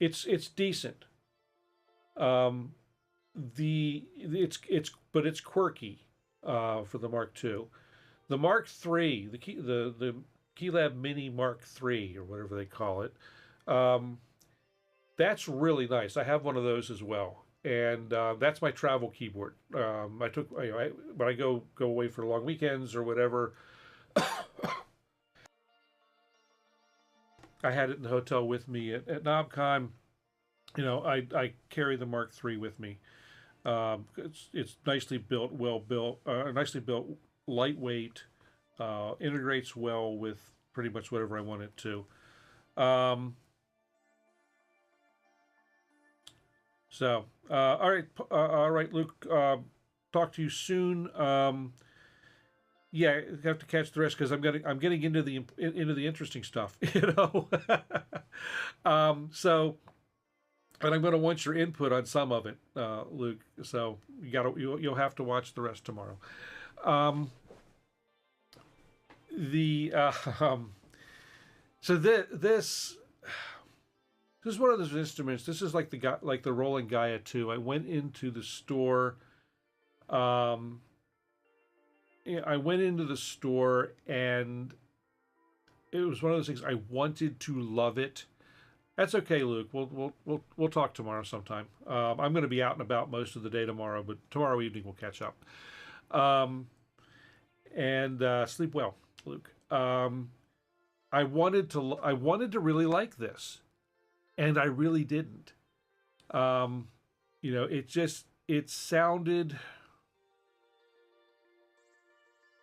it's decent. It's quirky for the Mark II. The Mark III, the Keylab Mini Mark III, or whatever they call it, that's really nice. I have one of those as well, and that's my travel keyboard. I took when I go away for long weekends or whatever. I had it in the hotel with me at Knobcon. I carry the Mark III with me. It's nicely built, nicely built, lightweight, integrates well with pretty much whatever I want it to. All right, Luke. Talk to you soon. Yeah, I have to catch the rest because I'm getting into the interesting stuff, and I'm going to want your input on some of it, Luke. So you'll have to watch the rest tomorrow. This is one of those instruments. This is like the Roland Gaia 2. I went into the store. I went into the store and it was one of those things. I wanted to love it. That's okay, Luke. We'll talk tomorrow sometime. I'm going to be out and about most of the day tomorrow, but tomorrow evening we'll catch up. And sleep well, Luke. I wanted to really like this, and I really didn't. It sounded.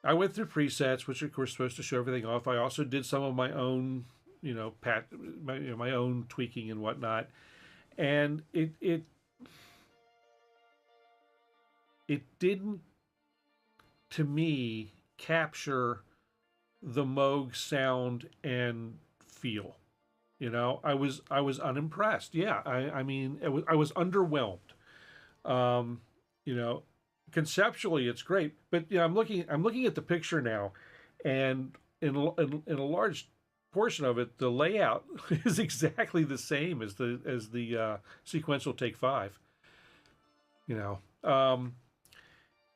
I went through presets, which of course supposed to show everything off. I also did some of my own, my own tweaking and whatnot, and it didn't, to me, capture the Moog sound and feel. I was unimpressed. Yeah, I was underwhelmed. Conceptually it's great, but I'm looking at the picture now, and in a large portion of it, the layout is exactly the same as the sequential Take 5.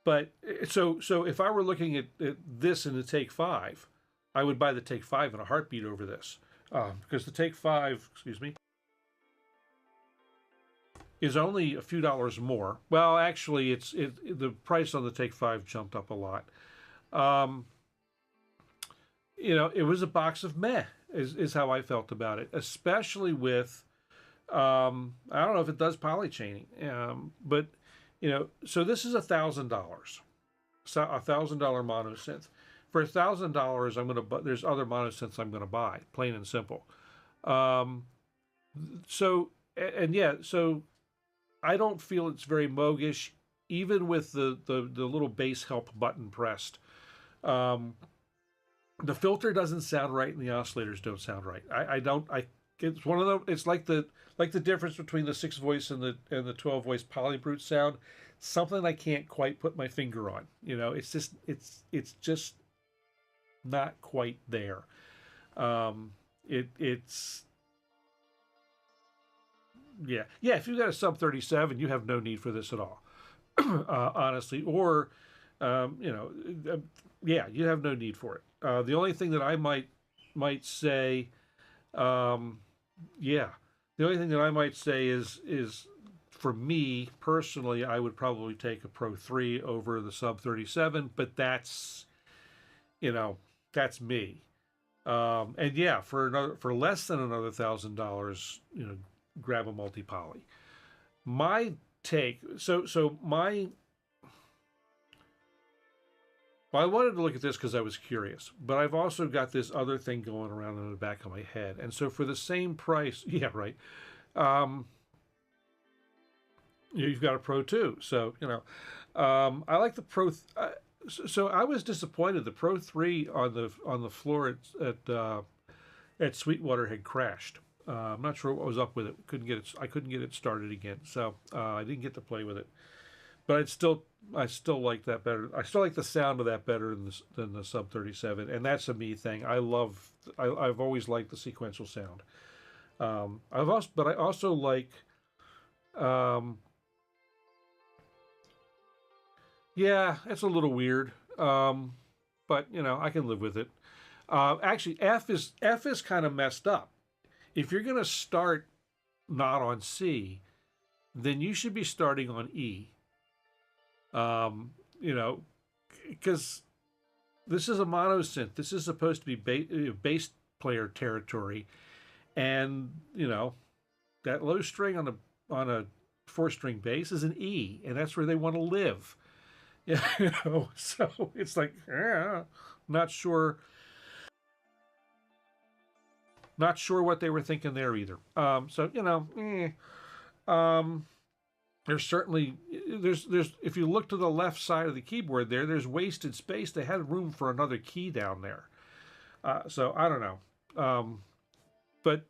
But so if I were looking at this in the Take 5, I would buy the Take 5 in a heartbeat over this, because the Take 5, is only a few dollars more. Well, actually, the price on the Take 5 jumped up a lot. It was a box of meh, is how I felt about it, especially with, I don't know if it does polychaining, but, so this is $1,000, so $1,000 mono synth. For $1,000, there's other mono synths I'm going to buy, plain and simple. So I don't feel it's very Moogish, even with the little bass help button pressed. The filter doesn't sound right, and the oscillators don't sound right. It's one of the. It's like the difference between the 6-voice and the 12-voice Polybrute sound. Something I can't quite put my finger on. It's just not quite there. It's. Yeah. If you've got a sub 37, you have no need for this at all, honestly. Or, you have no need for it. The only thing that I might say, the only thing that I might say is for me personally, I would probably take a Pro 3 over the sub 37, but that's me. For less than another $1,000, grab a multi-poly. My take, I wanted to look at this because I was curious, but I've also got this other thing going around in the back of my head. And so for the same price, you've got a Pro 2. So, I like the Pro. So I was disappointed. The Pro 3 on the floor at Sweetwater had crashed. I'm not sure what was up with it. I couldn't get it started again. So I didn't get to play with it. But I still like that better. I still like the sound of that better than the sub 37, and that's a me thing. I've always liked the sequential sound. But I also like, um, yeah, it's a little weird, but you know I can live with it. Actually, F is kind of messed up. If you're gonna start not on C, then you should be starting on E. You know, because this is a mono synth. This is supposed to be bass player territory, and you know that low string on a 4-string bass is an E, and that's where they want to live. Yeah, you know, so it's like, not sure, not sure what they were thinking there either. So you know, there's certainly there's if you look to the left side of the keyboard there's wasted space. They had room for another key down there. So I don't know. But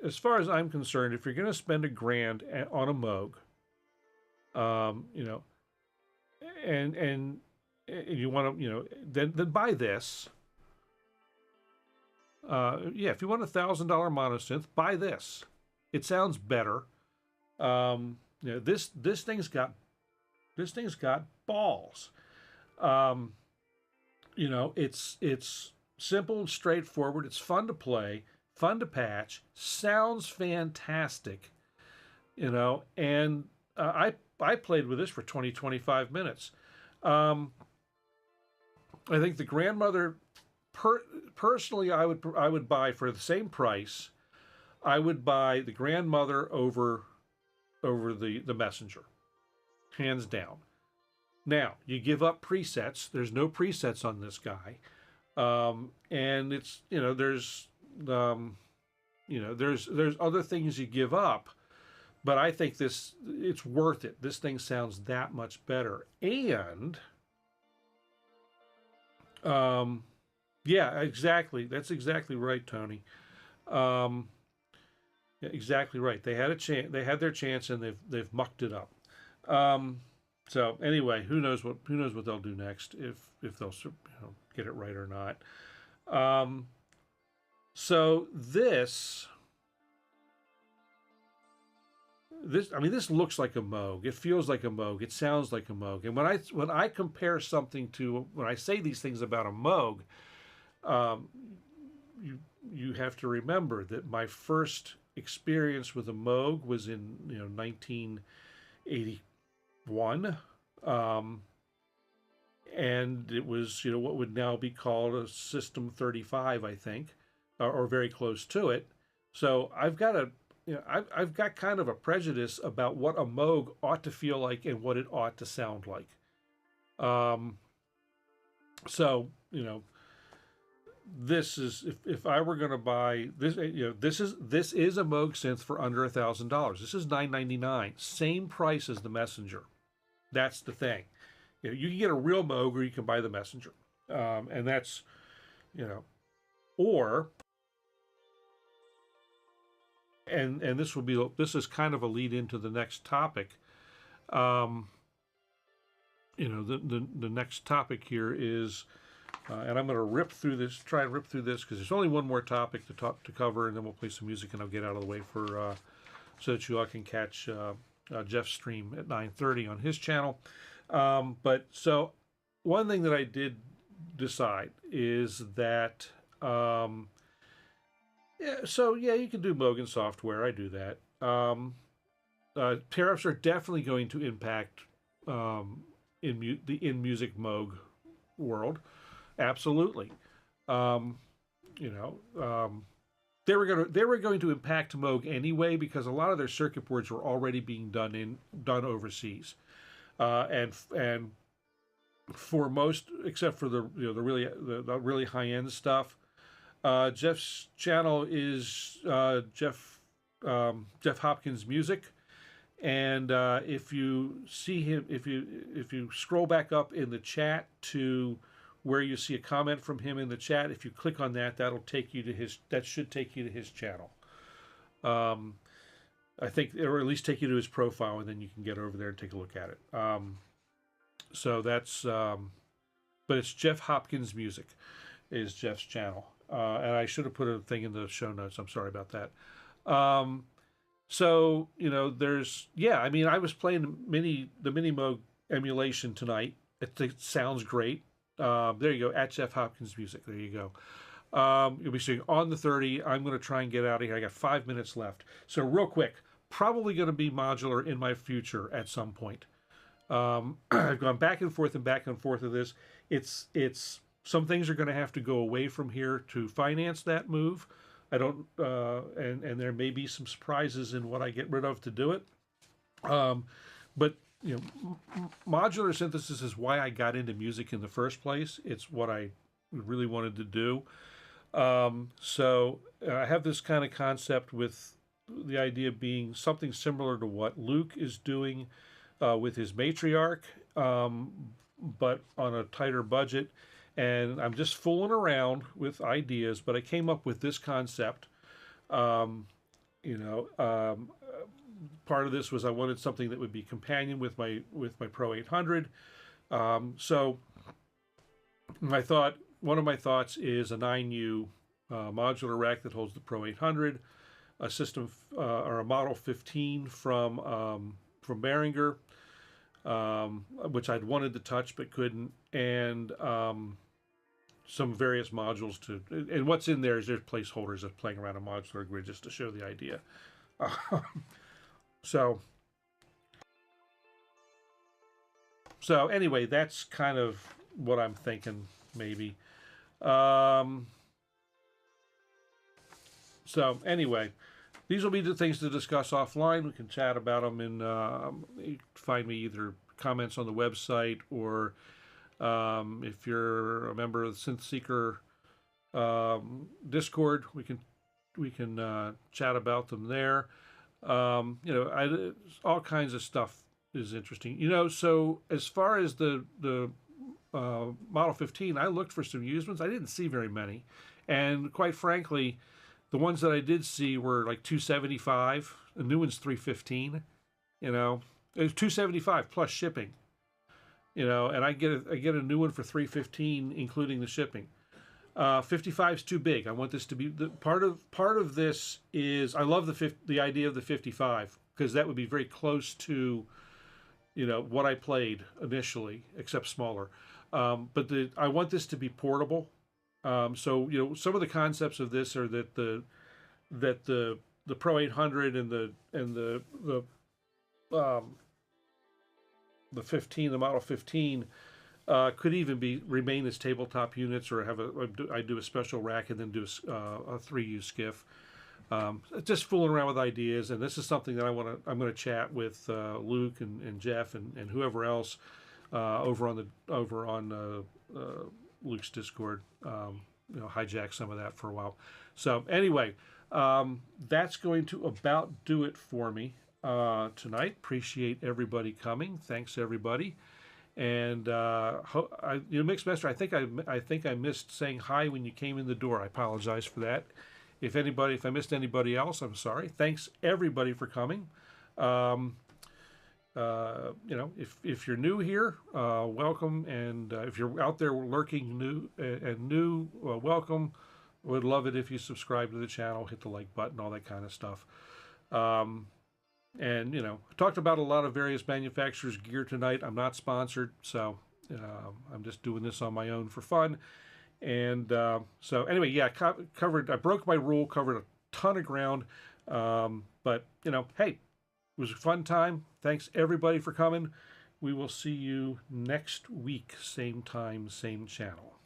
as far as I'm concerned, if you're going to spend $1,000 on a Moog, you know, and you want to, you know, then buy this. Yeah, if you want $1,000 monosynth, buy this. It sounds better. You know, this thing's got balls. You know, it's simple and straightforward. It's fun to play, fun to patch, sounds fantastic. You know, and I played with this for 25 minutes. I think the grandmother, personally, I would buy for the same price. I would buy the grandmother over the Messenger, hands down. Now you give up presets. There's no presets on this guy, and it's, you know, there's other things you give up, but I think it's worth it. This thing sounds that much better, and yeah, exactly. That's exactly right, Tony. Yeah, exactly right. They had a chance. They had their chance, and they've mucked it up. So anyway, who knows what they'll do next, if they'll, you know, get it right or not. So this I mean, this looks like a Moog. It feels like a Moog. It sounds like a Moog. And when I compare something to, when I say these things about a Moog, you have to remember that my first experience with a Moog was in, you know, 1981, and it was, you know, what would now be called a System 35, I think, or very close to it. So I've got I've got kind of a prejudice about what a Moog ought to feel like and what it ought to sound like. So you know, this is, if I were going to buy this, you know, this is a Moog synth for under $1,000. This is $999, same price as the Messenger. That's the thing. You know, you can get a real Moog, or you can buy the Messenger, and that's, you know, or and this is kind of a lead into the next topic. You know, the next topic here is. And I'm going to try and rip through this, because there's only one more topic to cover, and then we'll play some music, and I'll get out of the way for so that you all can catch Jeff's stream at 9:30 on his channel. But so one thing that I did decide is that yeah, so yeah, you can do Moog software. I do that. Tariffs are definitely going to impact the in-music Moog world. Absolutely. You know, they were going to impact Moog anyway, because a lot of their circuit boards were already being done overseas, and for most, except for the, you know, the really high end stuff. Jeff's channel is Jeff Hopkins Music, and if you see him, if you scroll back up in the chat to where you see a comment from him in the chat, if you click on that, that should take you to his channel. I think, or at least take you to his profile, and then you can get over there and take a look at it. So that's, but it's Jeff Hopkins Music is Jeff's channel. And I should have put a thing in the show notes. I'm sorry about that. So there's I mean, I was playing the mini Moog emulation tonight. It sounds great. There you go, at Jeff Hopkins Music. There you go. You'll be seeing on the 30. I'm going to try and get out of here. I got 5 minutes left. So real quick, probably going to be modular in my future at some point. I've gone back and forth of this. It's some things are going to have to go away from here to finance that move. I don't, and there may be some surprises in what I get rid of to do it. But modular synthesis is why I got into music in the first place. It's what I really wanted to do. So I have this kind of concept with the idea being something similar to what Luke is doing with his Matriarch, but on a tighter budget. And I'm just fooling around with ideas, but I came up with this concept. Part of this was I wanted something that would be companion with my Pro 800. So one of my thoughts is a 9U modular rack that holds the Pro 800, a system or a Model 15 from Behringer, which I'd wanted to touch but couldn't, and some various modules and what's in there is there's placeholders of playing around a modular grid just to show the idea. So anyway, that's kind of what I'm thinking, maybe. So anyway, these will be the things to discuss offline. We can chat about them, and you can find me either comments on the website, or if you're a member of the Synth Seeker Discord, we can chat about them there. All kinds of stuff is interesting. So as far as the Model 15, I looked for some used ones. I didn't see very many, and quite frankly, the ones that I did see were like $275. The new one's $315. It was $275 plus shipping. And I get a new one for $315, including the shipping. 55 is too big. I want this to be part of this is I love the idea of the 55, because that would be very close to what I played initially, except smaller. But I want this to be portable. So some of the concepts of this are that the Pro 800 and the 15, the Model 15, could even remain as tabletop units, or I do a special rack and then do a 3U skiff. Just fooling around with ideas, and this is something that I'm going to chat with Luke and Jeff and whoever else over on Luke's Discord. Hijack some of that for a while. So anyway, that's going to about do it for me tonight. Appreciate everybody coming. Thanks everybody. And Mixmaster, I think I missed saying hi when you came in the door. I apologize for that. If I missed anybody else, I'm sorry. Thanks everybody for coming. If you're new here, welcome, and if you're out there lurking new, welcome. Would love it if you subscribe to the channel, hit the like button, all that kind of stuff. And talked about a lot of various manufacturers' gear tonight. I'm not sponsored, so I'm just doing this on my own for fun. And so anyway, yeah, I broke my rule, covered a ton of ground, but hey, it was a fun time. Thanks everybody for coming. We will see you next week, same time, same channel.